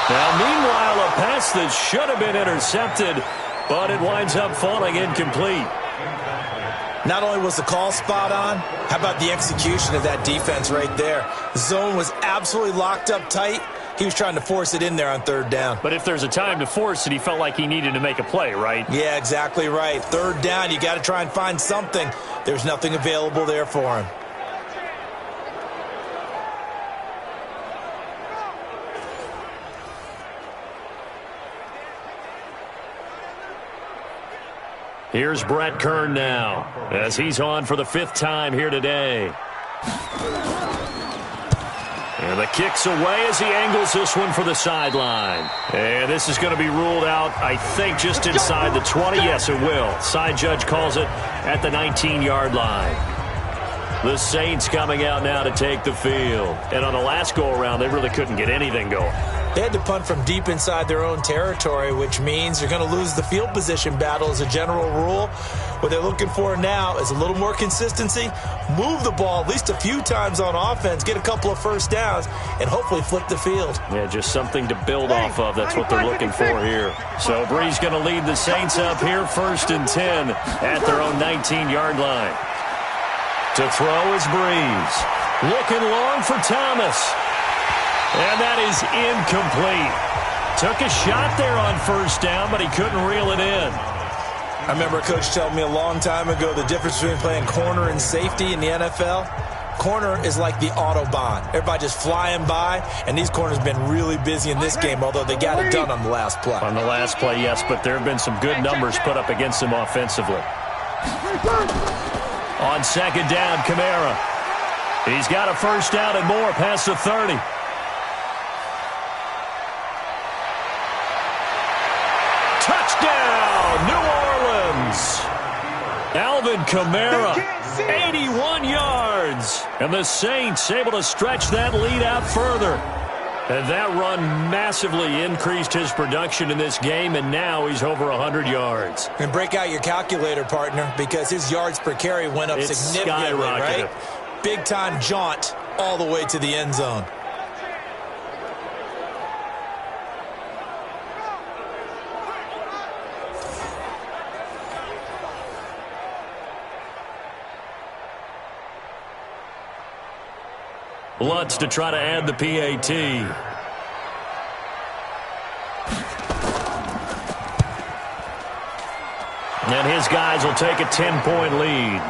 Speaker 2: Now, meanwhile, a pass that should have been intercepted, but it winds up falling incomplete.
Speaker 3: Not only was the call spot on, how about the execution of that defense right there? The zone was absolutely locked up tight. He was trying to force it in there on 3rd down.
Speaker 2: But if there's a time to force it, he felt like he needed to make a play, right?
Speaker 3: Yeah, exactly right. 3rd down, you got to try and find something. There's nothing available there for him.
Speaker 2: Here's Brett Kern now as he's on for the 5th time here today. And the kick's away as he angles this one for the sideline. And this is going to be ruled out, I think, just inside the 20. Yes, it will. Side judge calls it at the 19-yard line. The Saints coming out now to take the field. And on the last go-around, they really couldn't get anything going.
Speaker 3: They had to punt from deep inside their own territory, which means they're going to lose the field position battle as a general rule. What they're looking for now is a little more consistency, move the ball at least a few times on offense, get a couple of first downs, and hopefully flip the field.
Speaker 2: Yeah, just something to build off of. That's what they're looking for here. So Brees going to lead the Saints up here 1st and 10 at their own 19-yard line. To throw is Brees. Looking long for Thomas. And that is incomplete. Took a shot there on 1st down, but he couldn't reel it in.
Speaker 3: I remember a coach telling me a long time ago the difference between playing corner and safety in the NFL. corner is like the Autobahn. Everybody just flying by, and these corners have been really busy in this game, although they got it done on the last play.
Speaker 2: On the last play, yes, but there have been some good numbers put up against them offensively. On second down, Kamara. He's got a first down and more past the 30. Touchdown, New Orleans. Alvin Kamara, 81 yards. And the Saints able to stretch that lead out further. And that run massively increased his production in this game, and now he's over 100 yards.
Speaker 3: And break out your calculator, partner, because his yards per carry went up significantly, right? Big-time jaunt all the way to the end zone.
Speaker 2: Lutz to try to add the PAT. And his guys will take a 10-point lead.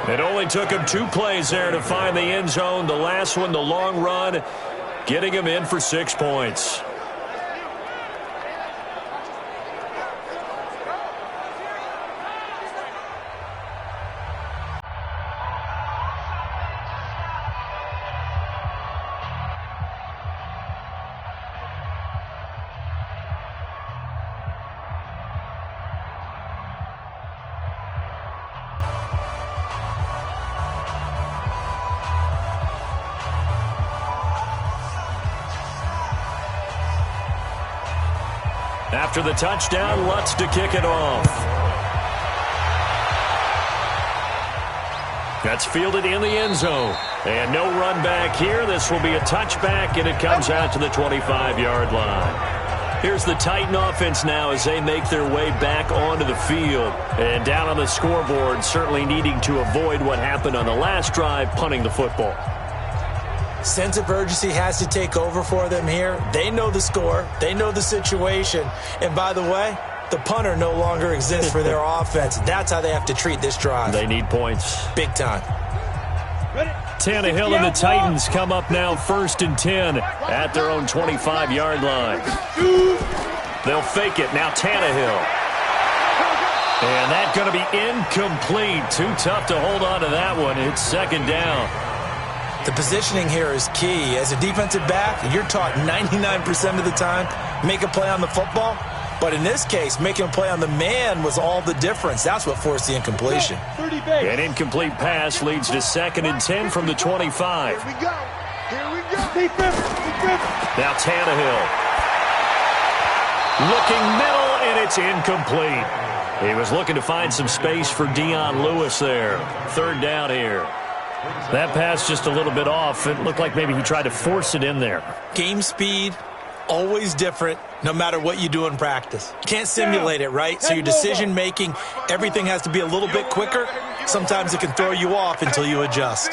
Speaker 2: It only took him 2 plays there to find the end zone. The last one, the long run, getting him in for 6 points. After the touchdown, Lutz to kick it off. That's fielded in the end zone. And no run back here. This will be a touchback, and it comes out to the 25-yard line. Here's the Titan offense now as they make their way back onto the field. And down on the scoreboard, certainly needing to avoid what happened on the last drive, punting the football.
Speaker 3: Sense of urgency has to take over for them here. They know the score. They know the situation. And by the way, the punter no longer exists for their offense. That's how they have to treat this drive.
Speaker 2: They need points.
Speaker 3: Big time.
Speaker 2: Tannehill and the Titans come up now 1st and 10 at their own 25-yard line. They'll fake it. Now Tannehill. And that's going to be incomplete. Too tough to hold on to that one. It's 2nd down.
Speaker 3: The positioning here is key. As a defensive back, you're taught 99% of the time, make a play on the football. But in this case, making a play on the man was all the difference. That's what forced the incompletion.
Speaker 2: An incomplete pass leads to 2nd and 10 from the 25.
Speaker 5: Here we go. Here we go.
Speaker 2: Now Tannehill. Looking middle, and it's incomplete. He was looking to find some space for Dion Lewis there. 3rd down here. That pass just a little bit off. It looked like maybe he tried to force it in there.
Speaker 3: Game speed, always different, no matter what you do in practice. You can't simulate it, right? So your decision-making, everything has to be a little bit quicker. Sometimes it can throw you off until you adjust.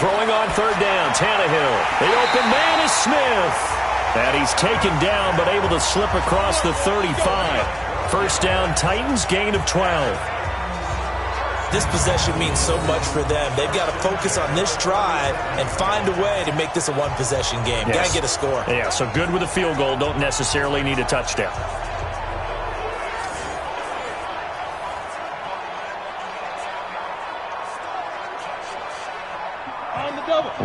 Speaker 2: Throwing on 3rd down, Tannehill. The open man is Smith. And he's taken down, but able to slip across the 35. 1st down, Titans, gain of 12.
Speaker 3: This possession means so much for them. They've got to focus on this drive and find a way to make this a one-possession game.
Speaker 2: Yes.
Speaker 3: Got to get a score.
Speaker 2: Yeah, so good with a field goal. Don't necessarily need a touchdown.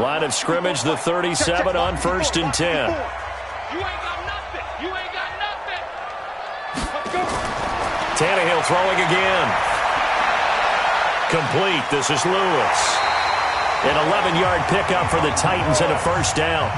Speaker 2: Line of scrimmage, the 37 on 1st and 10.
Speaker 4: You ain't got nothing. You ain't got nothing. Let's go.
Speaker 2: Tannehill throwing again. Complete. This is Lewis. An 11-yard pickup for the Titans and a 1st down.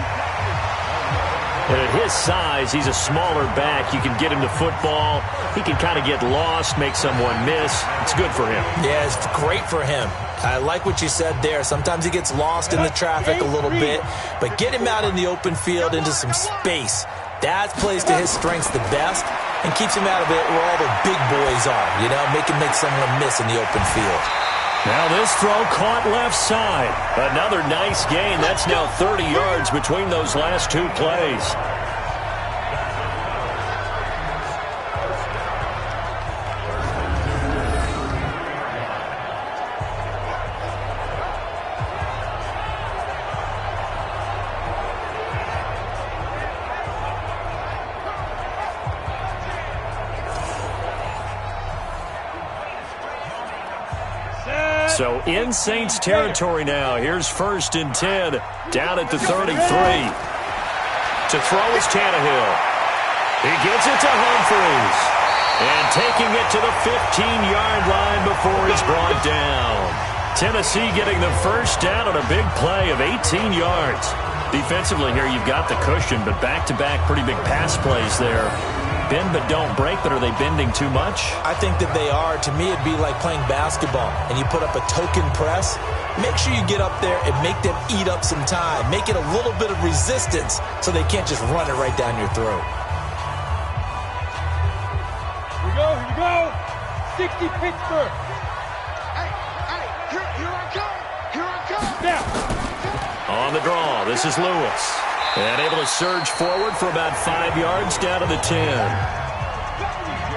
Speaker 2: And at his size, he's a smaller back. You can get him to football. He can kind of get lost, make someone miss. It's good for him.
Speaker 3: Yeah, it's great for him. I like what you said there. Sometimes he gets lost in the traffic a little bit, but get him out in the open field into some space. That plays to his strengths the best and keeps him out of it where all the big boys are, you know, make someone miss in the open field.
Speaker 2: Now this throw caught left side. Another nice gain. That's now 30 yards between those last 2 plays. So in Saints territory now. Here's 1st and 10 down at the 33. To throw is Tannehill. He gets it to Humphries. And taking it to the 15-yard line before he's brought down. Tennessee getting the first down on a big play of 18 yards. Defensively here, you've got the cushion, but back-to-back pretty big pass plays there. Bend but don't break, but are they bending too much?
Speaker 3: I think that they are. To me, it'd be like playing basketball, and you put up a token press. Make sure you get up there and make them eat up some time. Make it a little bit of resistance so they can't just run it right down your throat.
Speaker 4: Here we go. 60 Pittsburgh.
Speaker 5: Hey, here I come. Here I come.
Speaker 4: Now.
Speaker 2: On the draw, this is Lewis. And able to surge forward for about 5 yards down to the 10.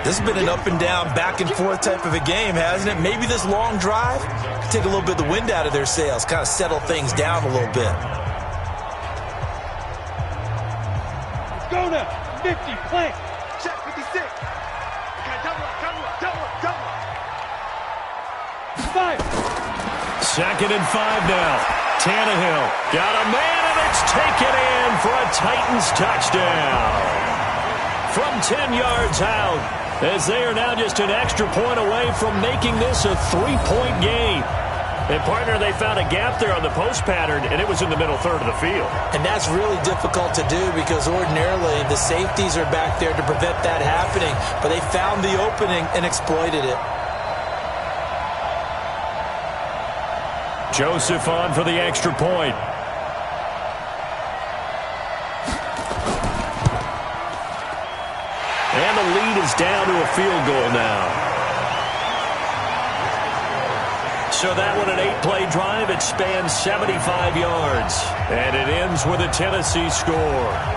Speaker 3: This has been an up and down, back and forth type of a game, hasn't it? Maybe this long drive could take a little bit of the wind out of their sails, kind of settle things down a little bit.
Speaker 4: Let's go now. 50, plank.
Speaker 5: Check 56. Okay, double up.
Speaker 4: 5.
Speaker 2: 2nd and 5 now. Tannehill got a man, and it's taken in for a Titans touchdown. From 10 yards out, as they are now just an extra point away from making this a 3-point game. And, partner, they found a gap there on the post pattern, and it was in the middle third of the field.
Speaker 3: And that's really difficult to do because ordinarily the safeties are back there to prevent that happening. But they found the opening and exploited it.
Speaker 2: Joseph on for the extra point. And the lead is down to a field goal now. So that one, an 8-play drive. It spans 75 yards. And it ends with a Tennessee score.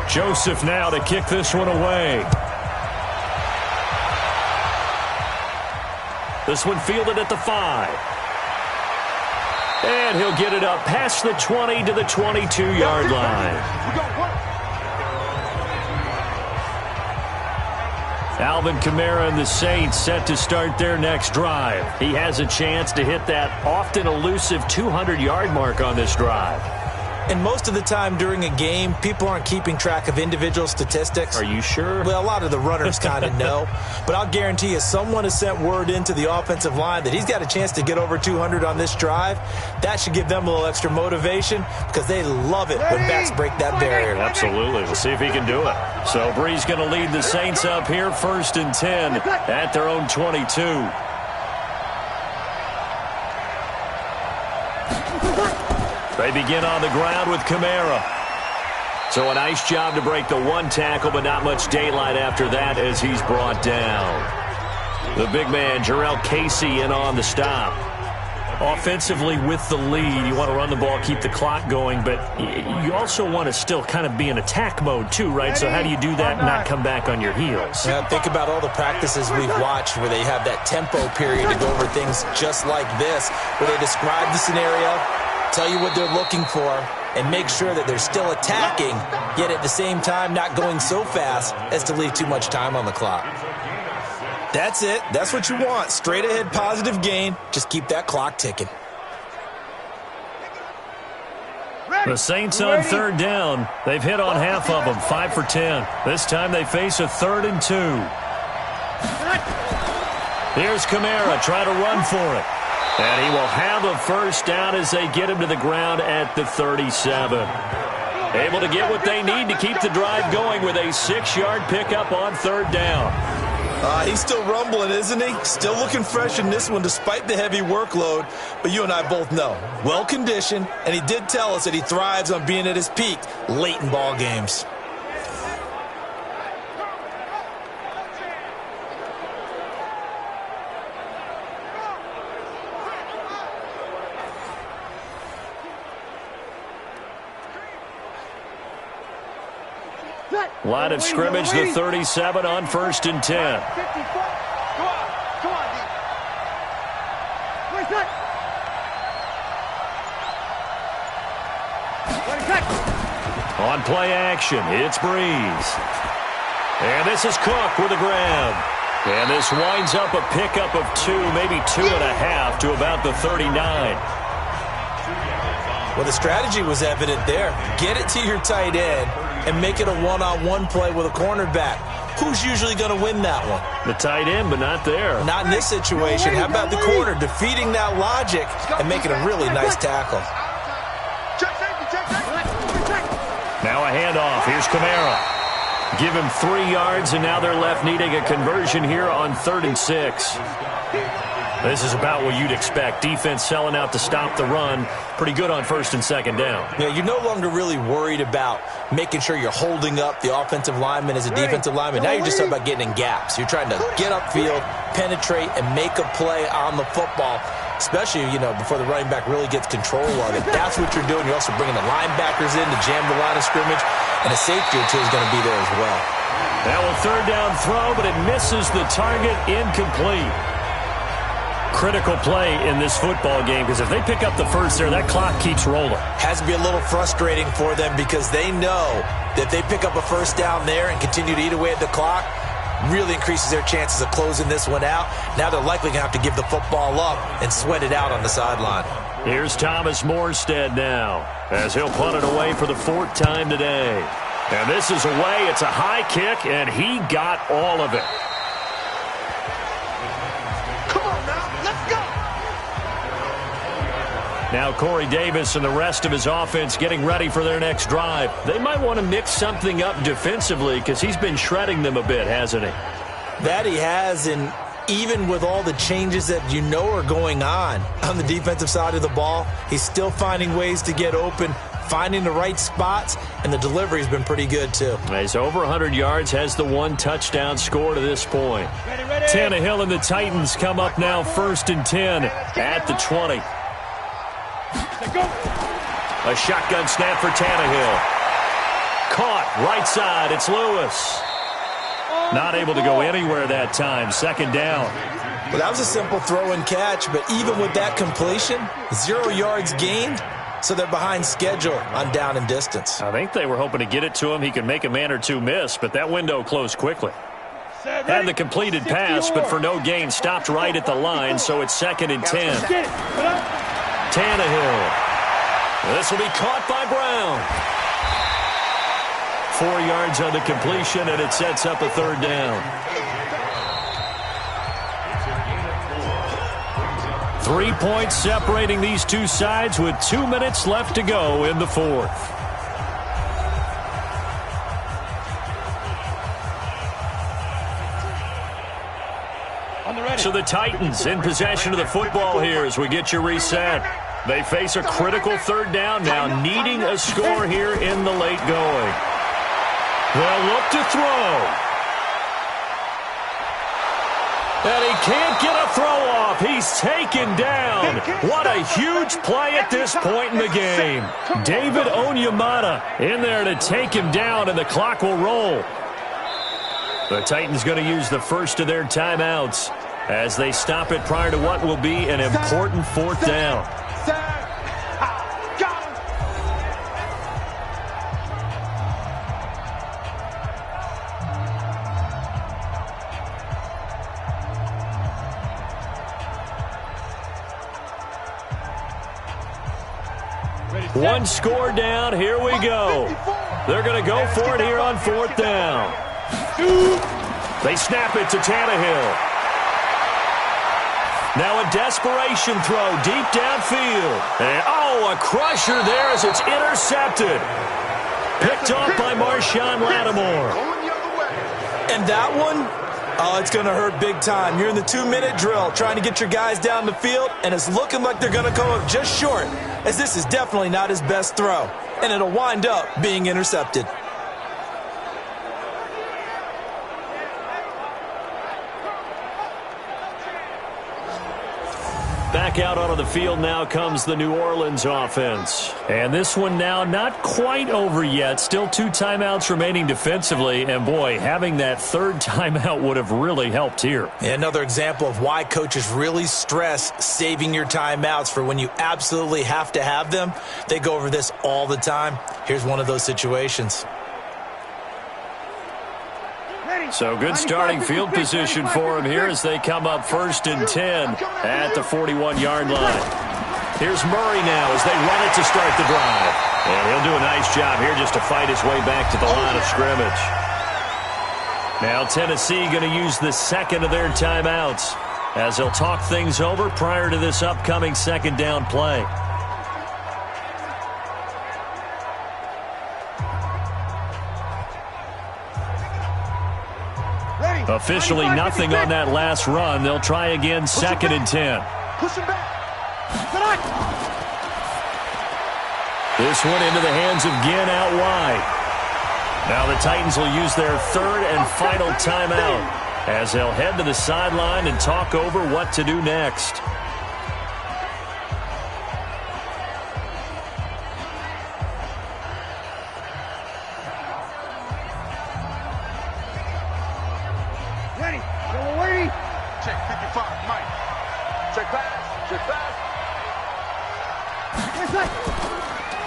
Speaker 2: Joseph now to kick this one away. This one fielded at the 5. And he'll get it up past the 20 to the 22-yard line. Alvin Kamara and the Saints set to start their next drive. He has a chance to hit that often elusive 200-yard mark on this drive.
Speaker 3: And most of the time during a game, people aren't keeping track of individual statistics.
Speaker 2: Are you sure?
Speaker 3: Well, a lot of the runners kind of know. But I'll guarantee you someone has sent word into the offensive line that he's got a chance to get over 200 on this drive. That should give them a little extra motivation because they love it when backs break that barrier.
Speaker 2: Absolutely. We'll see if he can do it. So Bree's going to lead the Saints up here 1st and 10 at their own 22. They begin on the ground with Kamara. So a nice job to break the one tackle, but not much daylight after that as he's brought down. The big man, Jarrell Casey, in on the stop. Offensively with the lead, you want to run the ball, keep the clock going, but you also want to still kind of be in attack mode too, right? So how do you do that and not come back on your heels?
Speaker 3: Yeah, think about all the practices we've watched where they have that tempo period to go over things just like this, where they describe the scenario, tell you what they're looking for, and make sure that they're still attacking, yet at the same time not going so fast as to leave too much time on the clock. That's it. That's what you want. Straight ahead positive gain. Just keep that clock ticking.
Speaker 2: The Saints on 3rd down. They've hit on half of them, 5 for 10. This time they face a 3rd and 2. Here's Kamara trying to run for it. And he will have a first down as they get him to the ground at the 37. Able to get what they need to keep the drive going with a 6-yard pickup on 3rd down.
Speaker 3: He's still rumbling, isn't he? Still looking fresh in this one despite the heavy workload. But you and I both know, well-conditioned, and he did tell us that he thrives on being at his peak late in ball games.
Speaker 2: Line of scrimmage, the 37 on 1st and 10.
Speaker 5: 54. Come on, D.
Speaker 2: On play action, it's Breeze. And this is Cook with a grab. And this winds up a pickup of 2, maybe 2.5 to about the 39.
Speaker 3: Well, the strategy was evident there. Get it to your tight end and make it a one-on-one play with a cornerback. Who's usually going to win that one?
Speaker 2: The tight end, but not there.
Speaker 3: Not in this situation. How about the corner defeating that logic and making a really nice tackle?
Speaker 2: Now a handoff. Here's Kamara. Give him 3 yards, and now they're left needing a conversion here on 3rd and 6. This is about what you'd expect. Defense selling out to stop the run. Pretty good on 1st and 2nd down.
Speaker 3: Yeah, you're no longer really worried about making sure you're holding up the offensive lineman as a defensive lineman. Now you're just talking about getting in gaps. You're trying to get upfield, penetrate, and make a play on the football, especially, before the running back really gets control of it. That's what you're doing. You're also bringing the linebackers in to jam the line of scrimmage, and a safety or two is going to be there as well.
Speaker 2: Now a 3rd down throw, but it misses the target, incomplete. Critical play in this football game, because if they pick up the first there, that clock keeps rolling.
Speaker 3: Has to be a little frustrating for them because they know that they pick up a 1st down there and continue to eat away at the clock, really increases their chances of closing this one out. Now they're likely going to have to give the football up and sweat it out on the sideline.
Speaker 2: Here's Thomas Morstead now, as he'll punt it away for the 4th time today. And this is away. It's a high kick, and he got all of it. Now Corey Davis and the rest of his offense getting ready for their next drive. They might want to mix something up defensively because he's been shredding them a bit, hasn't he?
Speaker 3: That he has, and even with all the changes that are going on the defensive side of the ball, he's still finding ways to get open, finding the right spots, and the delivery's been pretty good too.
Speaker 2: He's over 100 yards, has the 1 touchdown score to this point. Tannehill and the Titans come up now 1st and 10 at the 20. A shotgun snap for Tannehill. Caught right side. It's Lewis. Not able to go anywhere that time. 2nd down.
Speaker 3: Well, that was a simple throw and catch, but even with that completion, 0 yards gained, so they're behind schedule on down and distance.
Speaker 2: I think they were hoping to get it to him. He could make a man or two miss, but that window closed quickly. Had the completed pass, but for no gain, stopped right at the line, so it's 2nd and 10. Tannehill. This will be caught by Brown. 4 yards on the completion, and it sets up a 3rd down. 3 points separating these two sides with 2 minutes left to go in the 4th. So the Titans in possession of the football here as we get you reset. They face a critical 3rd down now, needing a score here in the late going. They'll look to throw. And he can't get a throw off. He's taken down. What a huge play at this point in the game. David Onyemata in there to take him down, and the clock will roll. The Titans going to use the first of their timeouts as they stop it prior to what will be an important 4th down. One score down. Here we go. They're going to go for it here on 4th down. They snap it to Tannehill. Now a desperation throw deep downfield. And, a crusher there as it's intercepted. Picked off by Marshawn Lattimore.
Speaker 3: And that one, it's going to hurt big time. You're in the 2-minute drill trying to get your guys down the field, and it's looking like they're going to come up just short, as this is definitely not his best throw, and it'll wind up being intercepted.
Speaker 2: back out onto the field now comes the New Orleans offense. And this one now not quite over yet. Still 2 timeouts remaining defensively. And, boy, having that 3rd timeout would have really helped here.
Speaker 3: Another example of why coaches really stress saving your timeouts for when you absolutely have to have them. They go over this all the time. Here's one of those situations.
Speaker 2: So good starting field position for him here as they come up 1st and 10 at the 41-yard line. Here's Murray now as they run it to start the drive. And he'll do a nice job here just to fight his way back to the line of scrimmage. Now Tennessee going to use the 2nd of their timeouts as they'll talk things over prior to this upcoming 2nd down play. Officially nothing on that last run. They'll try again 2nd and 10.
Speaker 5: Push him back.
Speaker 2: This one into the hands of Ginn out wide. Now the Titans will use their 3rd and final timeout as they'll head to the sideline and talk over what to do next.
Speaker 5: Check 55, Mike. Check pass. Check pass.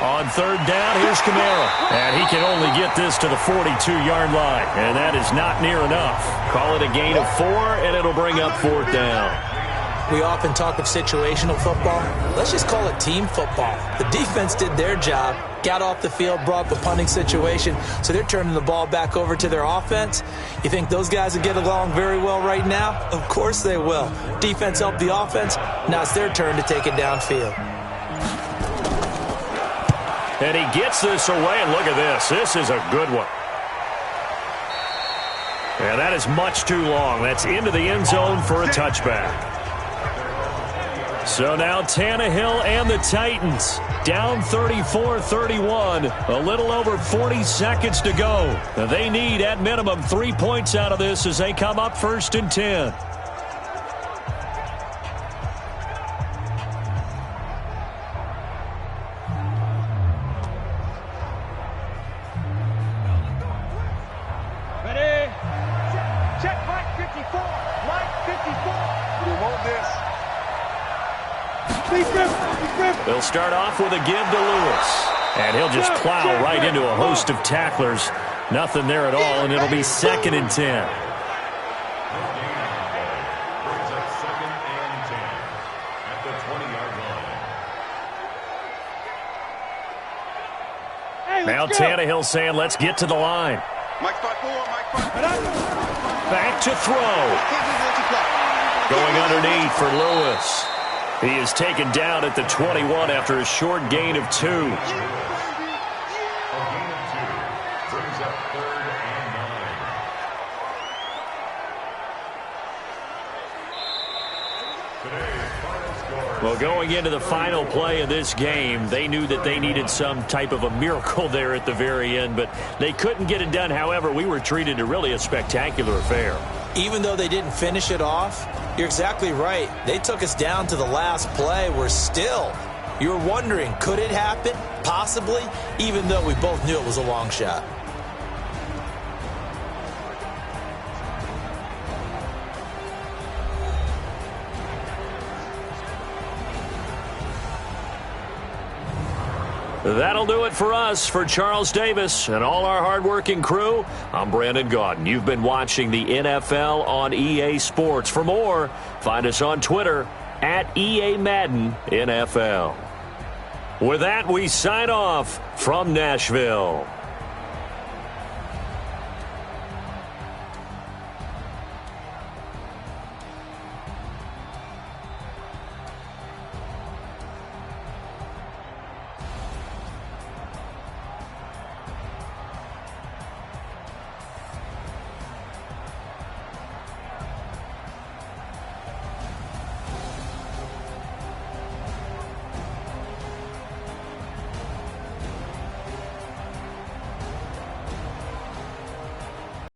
Speaker 2: On 3rd down, here's Kamara. And he can only get this to the 42-yard line. And that is not near enough. Call it a gain of 4, and it'll bring up 4th down.
Speaker 3: We often talk of situational football. Let's just call it team football. The defense did their job, got off the field, brought the punting situation, so they're turning the ball back over to their offense. You think those guys will get along very well right now? Of course they will. Defense helped the offense. Now it's their turn to take it downfield.
Speaker 2: And he gets this away, and look at this. This is a good one. And that is much too long. That's into the end zone for a touchback. So now Tannehill and the Titans down 34-31. A little over 40 seconds to go. They need at minimum 3 points out of this as they come up 1st and 10.
Speaker 5: Ready? Check Mike 54. Mike 54. We want this.
Speaker 2: They'll start off with a give to Lewis. And he'll just plow right into a host of tacklers. Nothing there at all, and it'll be 2nd and 10. Now Tannehill saying, let's get to the line.
Speaker 5: Mike 54. Mike 54.
Speaker 2: Back to throw. Going underneath for Lewis. He is taken down at the 21 after a short gain of 2.
Speaker 6: A gain of 2 brings up 3rd and 9. Today's final score.
Speaker 2: Well, going into the final play of this game, they knew that they needed some type of a miracle there at the very end, but they couldn't get it done. However, we were treated to really a spectacular affair.
Speaker 3: Even though they didn't finish it off, you're exactly right. They took us down to the last play. You were wondering, could it happen? Possibly, even though we both knew it was a long shot.
Speaker 2: That'll do it for us. For Charles Davis and all our hardworking crew, I'm Brandon Gaudin. You've been watching the NFL on EA Sports. For more, find us on Twitter at EA Madden NFL. With that, we sign off from Nashville.